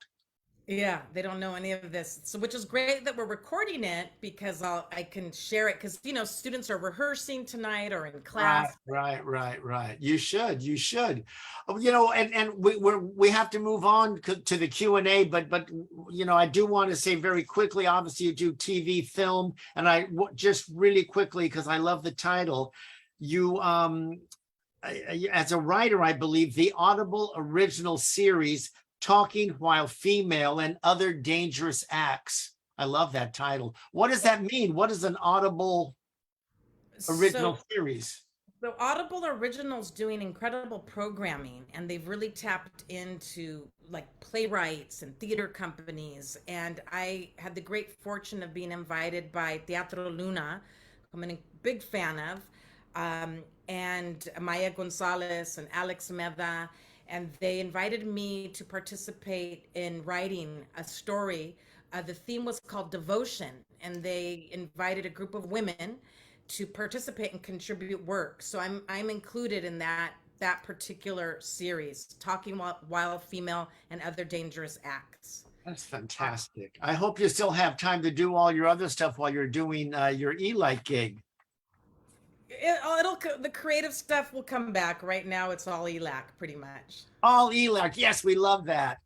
Yeah, they don't know any of this. So, which is great that we're recording it because I can share it because students are rehearsing tonight or in Right, class. right. You should, you should. And we have to move on to the Q&A, but I do want to say very quickly, obviously you do TV, film, and just really quickly, because I love the title, you as a writer, I believe the Audible original series, Talking While Female and Other Dangerous Acts. I love that title. What does that mean? What is an Audible original So, series? so Audible Originals doing incredible programming, and they've really tapped into like playwrights and theater companies. And I had the great fortune of being invited by Teatro Luna, who I'm a big fan of, and Maya Gonzalez and Alex Meda, and they invited me to participate in writing a story. The theme was called Devotion, and they invited a group of women to participate and contribute work. So I'm included in that particular series, Talking While Female and Other Dangerous Acts. That's fantastic. I hope you still have time to do all your other stuff while you're doing your Elite gig. The creative stuff will come back. Right now, it's all ELAC, pretty much. All Elite. Yes, we love that.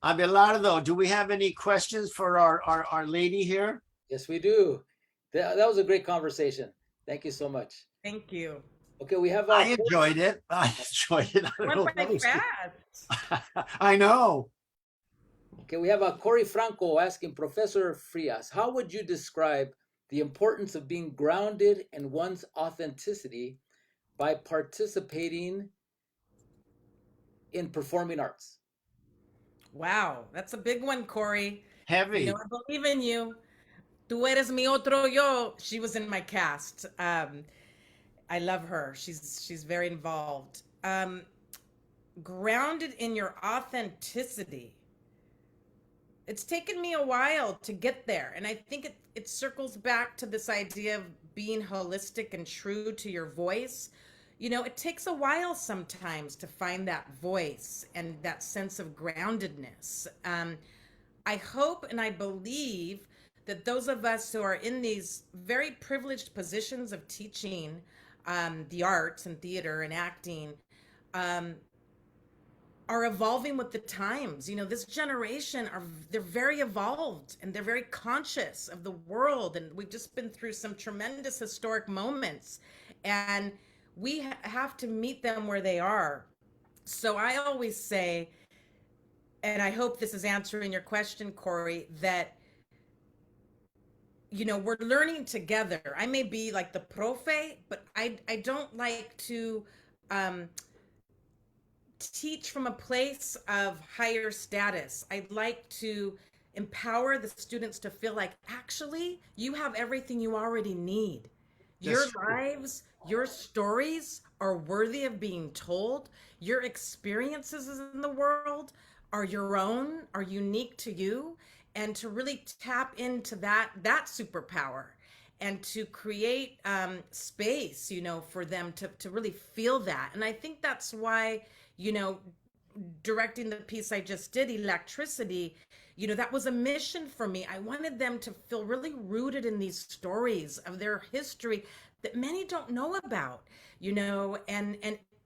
Abelardo, do we have any questions for our lady here? Yes, we do. That was a great conversation. Thank you so much. Thank you. Okay, we have. I enjoyed it. I enjoyed it. I don't Went by know. fast. I know. Okay, we have Corey Franco asking Professor Frias, how would you describe the importance of being grounded in one's authenticity by participating in performing arts? Wow, that's a big one, Corey. Heavy. I believe in you. Tú eres mi otro yo. She was in my cast. I love her. She's very involved. Grounded in your authenticity. It's taken me a while to get there, and I think it circles back to this idea of being holistic and true to your voice. You know, it takes a while sometimes to find that voice and that sense of groundedness. I hope and I believe that those of us who are in these very privileged positions of teaching the arts and theater and acting um, are evolving with the times. You know, this generation they're very evolved and they're very conscious of the world, and we've just been through some tremendous historic moments, and we have to meet them where they are. So I always say, and I hope this is answering your question, Corey, that you know, we're learning together. I may be like the profe, but I don't like to teach from a place of higher status. I'd like to empower the students to feel like actually you have everything you already need. Your That's true. lives, your stories are worthy of being told. Your experiences in the world are your own, are unique to you, and to really tap into that superpower and to create space, you know, for them to really feel that. And I think that's why, you know, directing the piece I just did, Electricity, you know, that was a mission for me. I wanted them to feel really rooted in these stories of their history that many don't know about, you know, and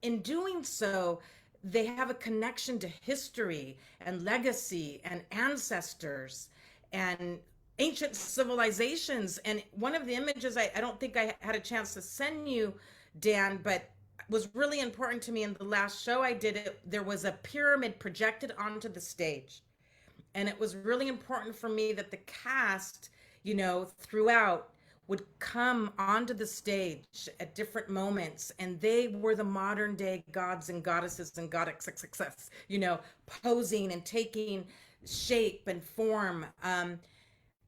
in doing so, they have a connection to history and legacy and ancestors and ancient civilizations. And one of the images I don't think I had a chance to send you, Dan, but was really important to me in the last show I did it. There was a pyramid projected onto the stage. And it was really important for me that the cast, you know, throughout would come onto the stage at different moments, and they were the modern day gods and goddesses and goddesses, you know, posing and taking shape and form,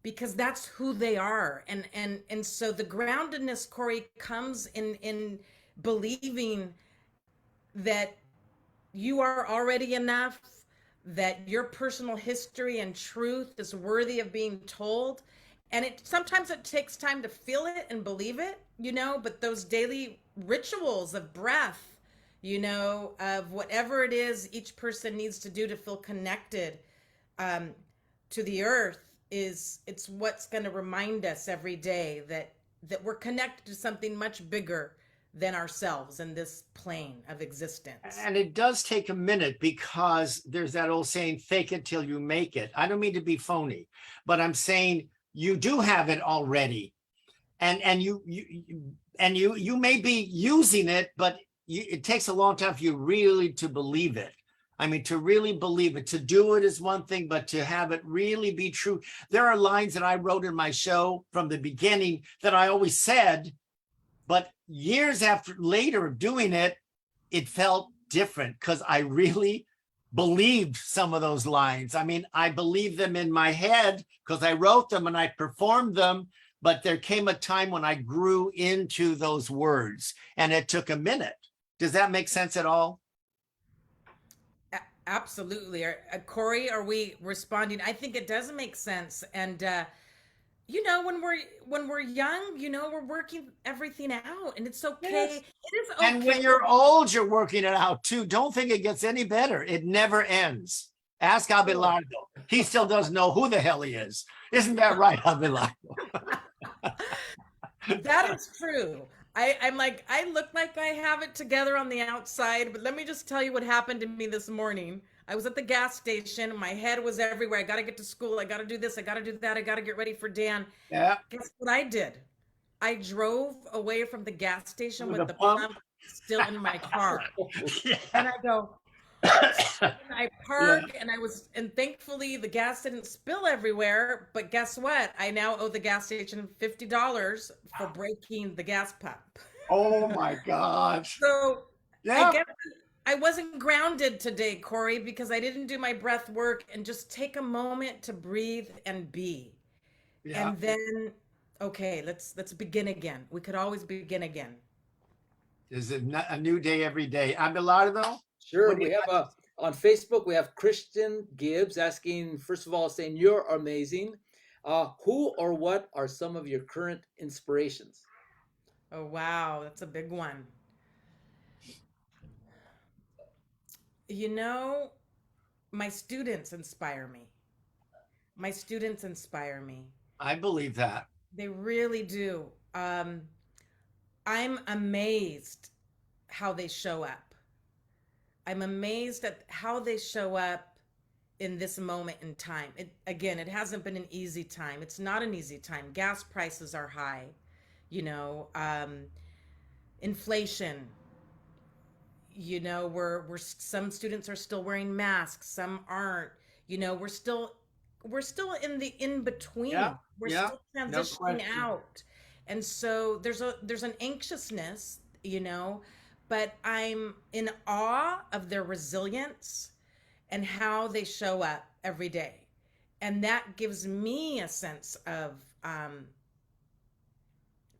because that's who they are. And so the groundedness, Corey, comes in believing that you are already enough, that your personal history and truth is worthy of being told. And it sometimes it takes time to feel it and believe it, you know, but those daily rituals of breath, you know, of whatever it is each person needs to do to feel connected to the earth, it's what's going to remind us every day that we're connected to something much bigger than ourselves in this plane of existence. And it does take a minute because there's that old saying, fake it till you make it. I don't mean to be phony, but I'm saying you do have it already. And you may be using it, but it takes a long time for you really to believe it. I mean, to really believe it. To do it is one thing, but to have it really be true. There are lines that I wrote in my show from the beginning that I always said, but years after later of doing it, it felt different because I really believed some of those lines. I mean, I believed them in my head because I wrote them and I performed them, but there came a time when I grew into those words and it took a minute. Does that make sense at all? Absolutely. Corey, are we responding? I think it does make sense. And you know, when we're young, you know, we're working everything out, and it's okay. Yes. It is okay. And when you're old, you're working it out too. Don't think it gets any better. It never ends. Ask Abelardo. He still doesn't know who the hell he is. Isn't that right, Abelardo? That is true. I'm like, I look like I have it together on the outside, but let me just tell you what happened to me this morning. I was at the gas station. My head was everywhere. I got to get to school. I got to do this. I got to do that. I got to get ready for Dan. Yeah. Guess what I did? I drove away from the gas station with the pump pump still in my car. Yeah. And I go, and I park, and thankfully the gas didn't spill everywhere. But guess what? I now owe the gas station $50 for breaking the gas pump. Oh my gosh. So Yeah. I guess I wasn't grounded today, Corey, because I didn't do my breath work and just take a moment to breathe and be. Yeah. And then, okay, let's begin again. We could always begin again. There's a new day every day. Abelardo, Sure, what do we you have on Facebook, we have Christian Gibbs asking, first of all, saying you're amazing. Who or what are some of your current inspirations? Oh, wow, that's a big one. You know, my students inspire me. My students inspire me. I believe that. They really do. I'm amazed how they show up. I'm amazed at how they show up in this moment in time. Again, it hasn't been an easy time. It's not an easy time. Gas prices are high, you know, inflation, we're some students are still wearing masks, some aren't, we're still in the in between. Yeah. We're Yeah. still No transitioning question. out. And so there's an anxiousness, but I'm in awe of their resilience and how they show up every day. And that gives me a sense of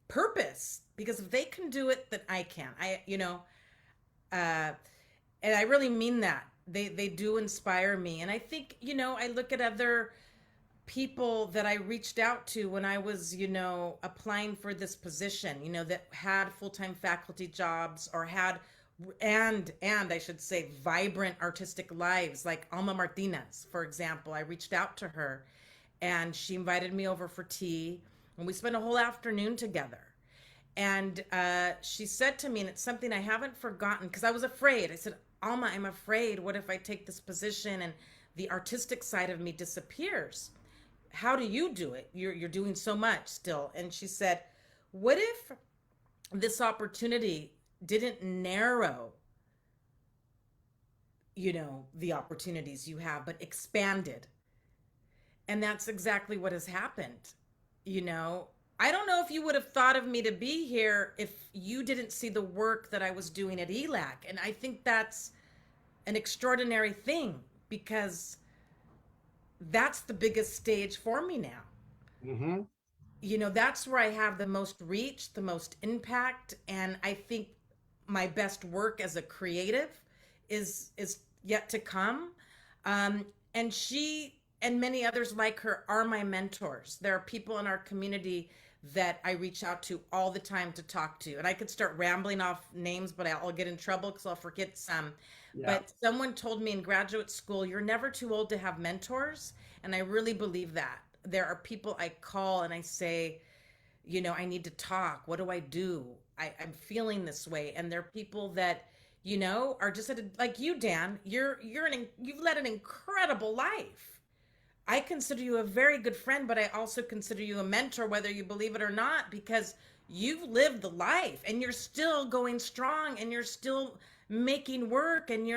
purpose, because if they can do it, then I can. Uh, and I really mean that. They do inspire me, and I think I look at other people that I reached out to when I was applying for this position, that had full-time faculty jobs or had and I should say vibrant artistic lives, like Alma Martinez, for example. I reached out to her, and she invited me over for tea, and we spent a whole afternoon together. And she said to me, and it's something I haven't forgotten, because I was afraid. I said, Alma, I'm afraid. What if I take this position and the artistic side of me disappears? How do you do it? You're doing so much still. And she said, what if this opportunity didn't narrow, the opportunities you have, but expanded? And that's exactly what has happened. I don't know if you would have thought of me to be here if you didn't see the work that I was doing at ELAC. And I think that's an extraordinary thing, because that's the biggest stage for me now. Hmm. That's where I have the most reach, the most impact, and I think my best work as a creative is yet to come. And she and many others like her are my mentors. There are people in our community that I reach out to all the time to talk to. And I could start rambling off names, but I'll get in trouble because I'll forget some. Yeah. But someone told me in graduate school, you're never too old to have mentors. And I really believe that. There are people I call and I say, I need to talk. What do I do? I'm feeling this way. And there are people that, are just like you, Dan. You've led an incredible life. I consider you a very good friend, but I also consider you a mentor, whether you believe it or not, because you've lived the life and you're still going strong and you're still making work, and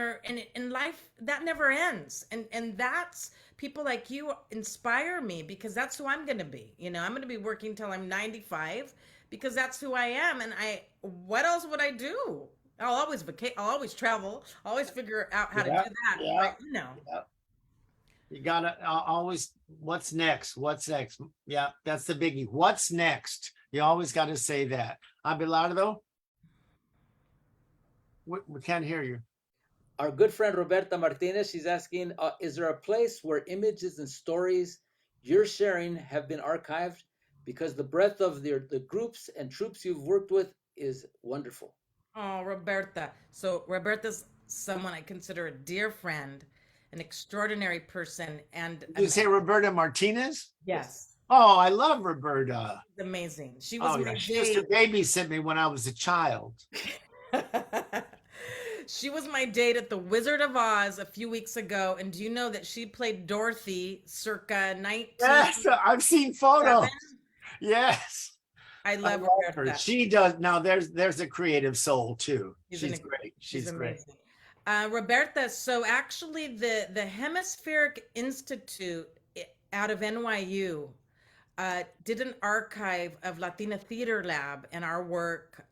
in life that never ends. And that's, people like you inspire me, because that's who I'm going to be. I'm going to be working till I'm 95, because that's who I am. And what else would I do? I'll always I'll always travel. I'll always figure out how to Yeah. do that. Yeah. But, Yeah. You gotta always, what's next? What's next? Yeah, that's the biggie. What's next? You always got to say that. Abelardo, we can't hear you. Our good friend Roberta Martinez, she's asking, is there a place where images and stories you're sharing have been archived? Because the breadth of the groups and troops you've worked with is wonderful. Oh, Roberta. So Roberta's someone I consider a dear friend, an extraordinary person, and Did you say Roberta Martinez? yes, Oh, I love Roberta. amazing. She was Oh, my yeah. She used to babysit me when I was a child. She was my date at the Wizard of Oz a few weeks ago, and do you know that she played Dorothy circa 19? Yes, I've seen photos. Yes. I love her. Roberta. She does. Now there's a creative soul too. She's She's great. She's great. Amazing. Roberta, so actually the Hemispheric Institute out of NYU did an archive of Latina Theater Lab and our work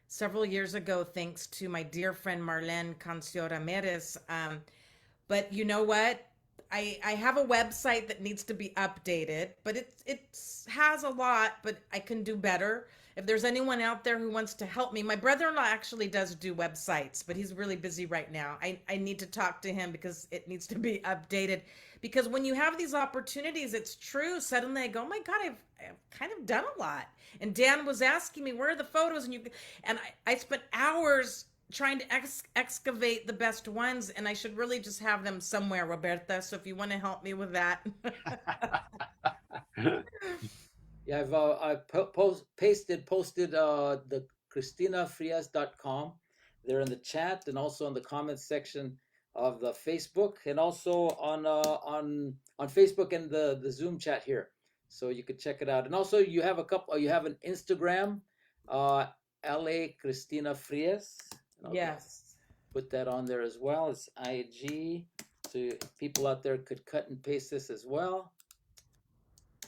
several years ago, thanks to my dear friend Marlene Cancio Ramirez. But you know what? I have a website that needs to be updated, but it has a lot, but I can do better. If there's anyone out there who wants to help me, my brother-in-law actually does do websites, but he's really busy right now. I need to talk to him because it needs to be updated. Because when you have these opportunities, it's true. Suddenly I go, oh my God, I've kind of done a lot. And Dan was asking me, where are the photos? And I spent hours trying to excavate the best ones, and I should really just have them somewhere, Roberta. So if you want to help me with that. Yeah, I've posted the CristinaFrias.com. They're in the chat and also in the comments section of the Facebook, and also on Facebook and the Zoom chat here, so you could check it out. And also you have an Instagram, LA Cristina Frias. Yes. Put that on there as well. It's IG, so people out there could cut and paste this as well.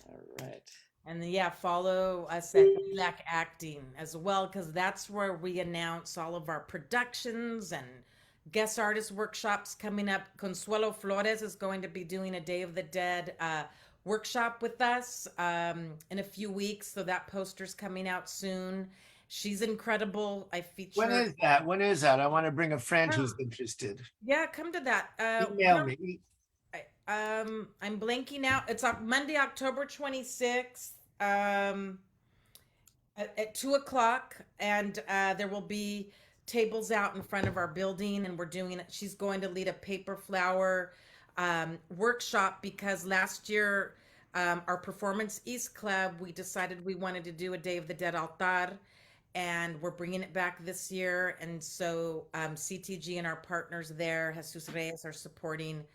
All right. And then, yeah, follow us at Black Acting as well, because that's where we announce all of our productions and guest artist workshops coming up. Consuelo Flores is going to be doing a Day of the Dead workshop with us in a few weeks. So that poster's coming out soon. She's incredible. I feature. When is that? I want to bring a friend who's interested. Yeah, come to that. Email me. I'm blanking out. It's on Monday, October 26th, at 2:00, and there will be tables out in front of our building, and we're doing it. She's going to lead a paper flower workshop, because last year our Performance East Club, we decided we wanted to do a Day of the Dead altar, and we're bringing it back this year. And so CTG and our partners there, Jesus Reyes, are supporting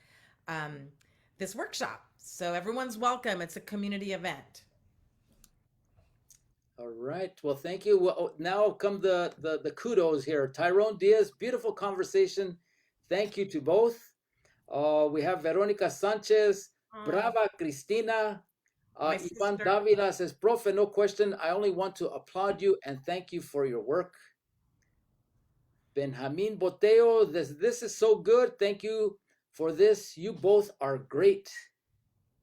this workshop. So everyone's welcome. It's a community event. All right. Well, thank you. Well, now come the kudos here. Tyrone Diaz, beautiful conversation. Thank you to both. We have Veronica Sanchez, brava Cristina. Ivan Davila says, Profe, no question. I only want to applaud you and thank you for your work. Benjamin Boteo, this is so good. Thank you for this. You both are great.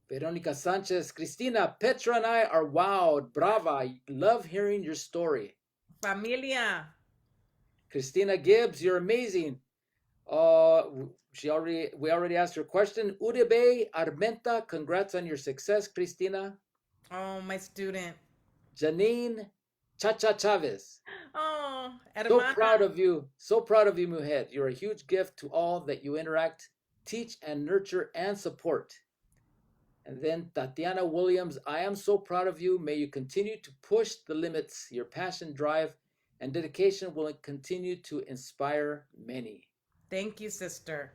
Veronica Sanchez, Cristina, Petra and I are wowed. Brava. I love hearing your story. Familia. Christina Gibbs, you're amazing. We already asked her question. Uribe Armenta, congrats on your success, Cristina. Oh, my student. Janine Chacha Chavez. Oh, hermana. So proud of you. So proud of you, Mujer. You're a huge gift to all that you interact, teach, and nurture and support. And then Tatiana Williams, I am so proud of you. May you continue to push the limits. Your passion, drive, and dedication will continue to inspire many. Thank you, sister.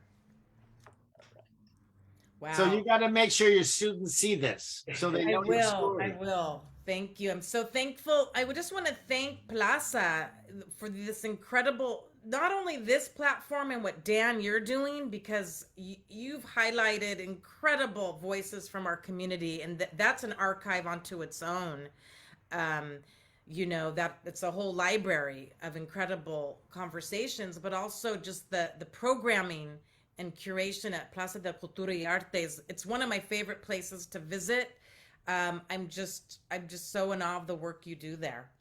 Wow. So you got to make sure your students see this, so they know your story. I will. Thank you. I'm so thankful. I would just want to thank Plaza for this incredible, not only this platform and what Dan you're doing, because you've highlighted incredible voices from our community, and that's an archive unto its own. You know, that it's a whole library of incredible conversations, but also just the programming and curation at Plaza de Cultura y Artes. It's one of my favorite places to visit. I'm just so in awe of the work you do there.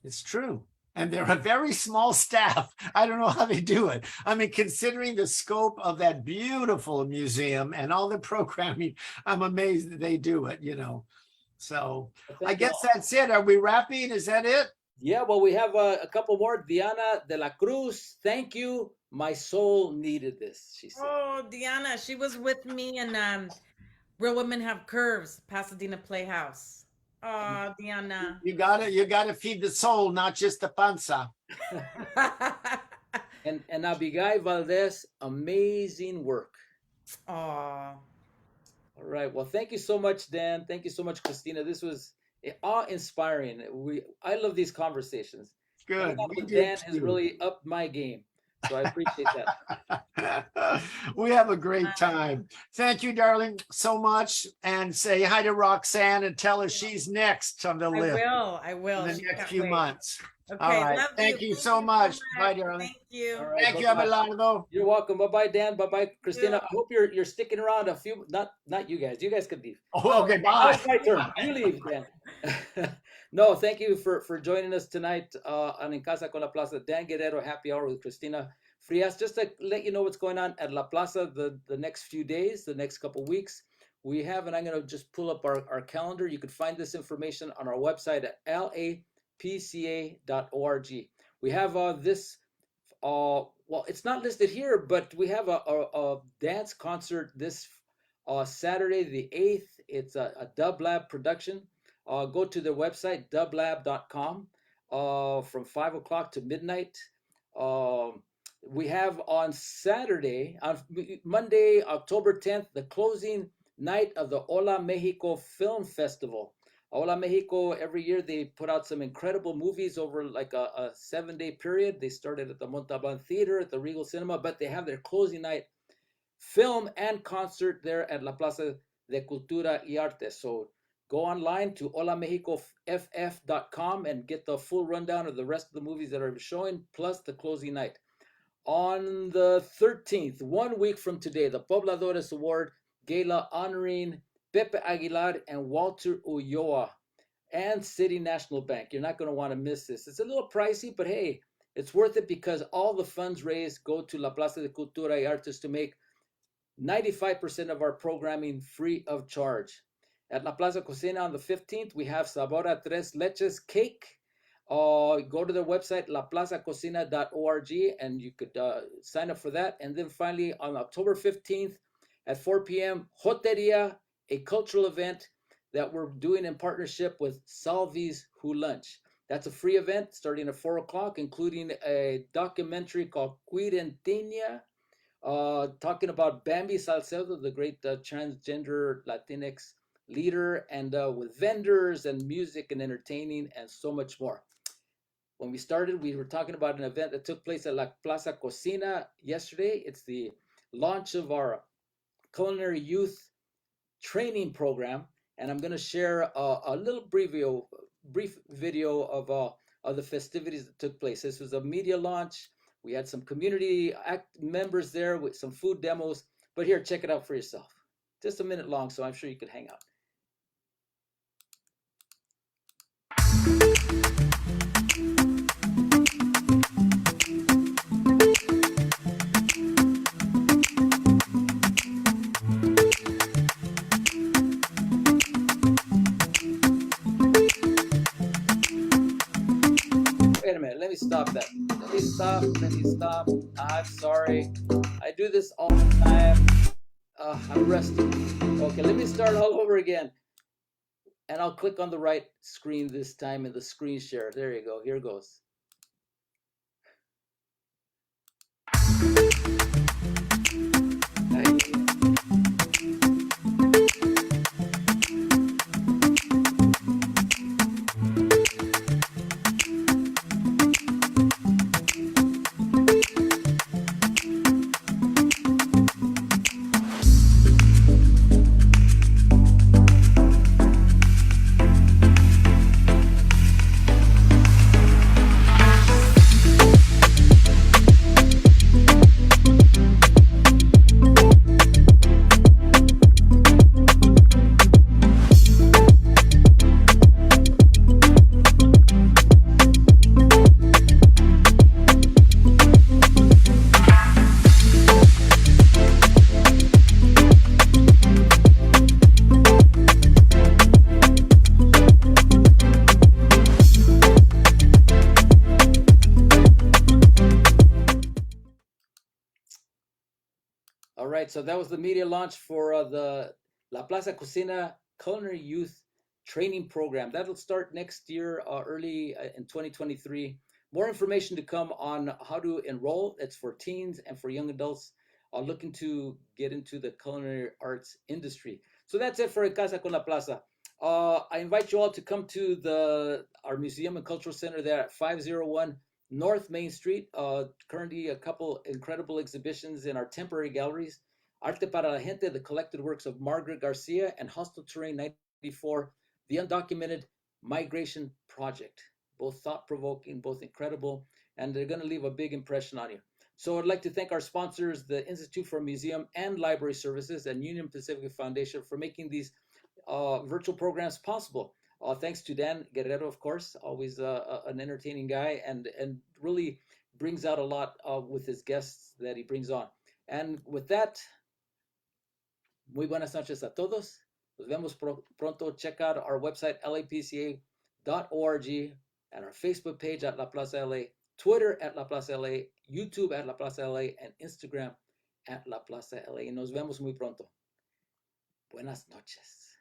It's true. And they're a very small staff. I don't know how they do it. I mean, considering the scope of that beautiful museum and all the programming, I'm amazed that they do it, you know. So I guess that's it. Are we wrapping? Is that it? Yeah, well, we have a couple more. Diana de la Cruz, thank you. My soul needed this, she said. Oh, Diana, she was with me in Real Women Have Curves, Pasadena Playhouse. Oh, Diana. You gotta feed the soul, not just the panza. and Abigail Valdez, amazing work. Oh. All right. Well, thank you so much, Dan. Thank you so much, Cristina. This was awe-inspiring. I love these conversations. Good. Dan has really upped my game. So I appreciate that. We have a great time. Thank you, darling, so much. And say hi to Roxanne and tell her she's next on the list. I will. In the next few months. Okay, right. love Thank you. you so much. Bye, darling. Thank you. All right. Thank you, Bye-bye. Abelardo. You're welcome. Bye bye, Dan. Bye bye, Christina. Yeah. I hope you're sticking around a few. Not you guys. You guys could leave. Oh, okay, Now bye. it's my turn. You leave, Dan. No, thank you for joining us tonight on En Casa con La Plaza. Dan Guerrero Happy Hour with Christina Frias. Just to let you know what's going on at La Plaza the next few days, the next couple weeks. We have, and I'm going to just pull up our calendar. You can find this information on our website at lapca.org. We have this, well, it's not listed here, but we have a dance concert this Saturday, the 8th. It's a Dub Lab production. Go to their website, dublab.com, from 5 o'clock to midnight. We have on Saturday, on Monday, October 10th, the closing night of the Hola Mexico Film Festival. Hola Mexico, every year they put out some incredible movies over like a 7-day period. They started at the Montalban Theater, at the Regal Cinema, but they have their closing night film and concert there at La Plaza de Cultura y Arte. So go online to holamexicoff.com and get the full rundown of the rest of the movies that are showing, plus the closing night. On the 13th, 1 week from today, the Pobladores Award Gala honoring Pepe Aguilar and Walter Ulloa and City National Bank. You're not going to want to miss this. It's a little pricey, but hey, it's worth it because all the funds raised go to La Plaza de Cultura y Artes to make 95% of our programming free of charge. At La Plaza Cocina on the 15th, we have Sabor a Tres Leches cake. Go to their website, laplazacocina.org, and you could sign up for that. And then finally, on October 15th at 4 p.m., Joteria, a cultural event that we're doing in partnership with Salvi's Who Lunch. That's a free event starting at 4 o'clock, including a documentary called Cuirentina, talking about Bambi Salcedo, the great transgender Latinx leader, and with vendors and music and entertaining and so much more. When we started, we were talking about an event that took place at La Plaza Cocina yesterday. It's the launch of our culinary youth training program, and I'm going to share a little brief video of the festivities that took place. This was a media launch. We had some community members there with some food demos, but here, check it out for yourself. Just a minute long, so I'm sure you could hang out. Wait a minute, let me stop that. Let me stop. I'm sorry. I do this all the time. I'm rusty. Okay, let me start all over again. And I'll click on the right screen this time in the screen share. There you go. Here goes. All right, so that was the media launch for the La Plaza Cocina Culinary Youth Training Program. That'll start next year, early in 2023. More information to come on how to enroll. It's for teens and for young adults looking to get into the culinary arts industry. So that's it for Casa con La Plaza. I invite you all to come to our museum and cultural center there at 501 North Main Street. Currently a couple incredible exhibitions in our temporary galleries. Arte para la Gente, the collected works of Margaret Garcia, and Hostile Terrain 94, the undocumented migration project. both thought-provoking, both incredible, and they're going to leave a big impression on you. So I'd like to thank our sponsors, the Institute for Museum and Library Services and Union Pacific Foundation, for making these virtual programs possible. Thanks to Dan Guerrero, of course, always an entertaining guy, and really brings out a lot with his guests that he brings on. And with that, muy buenas noches a todos. Nos vemos pronto. Check out our website, lapca.org, and our Facebook page at La Plaza LA, Twitter at La Plaza LA, YouTube at La Plaza LA, and Instagram at La Plaza LA. Y nos vemos muy pronto. Buenas noches.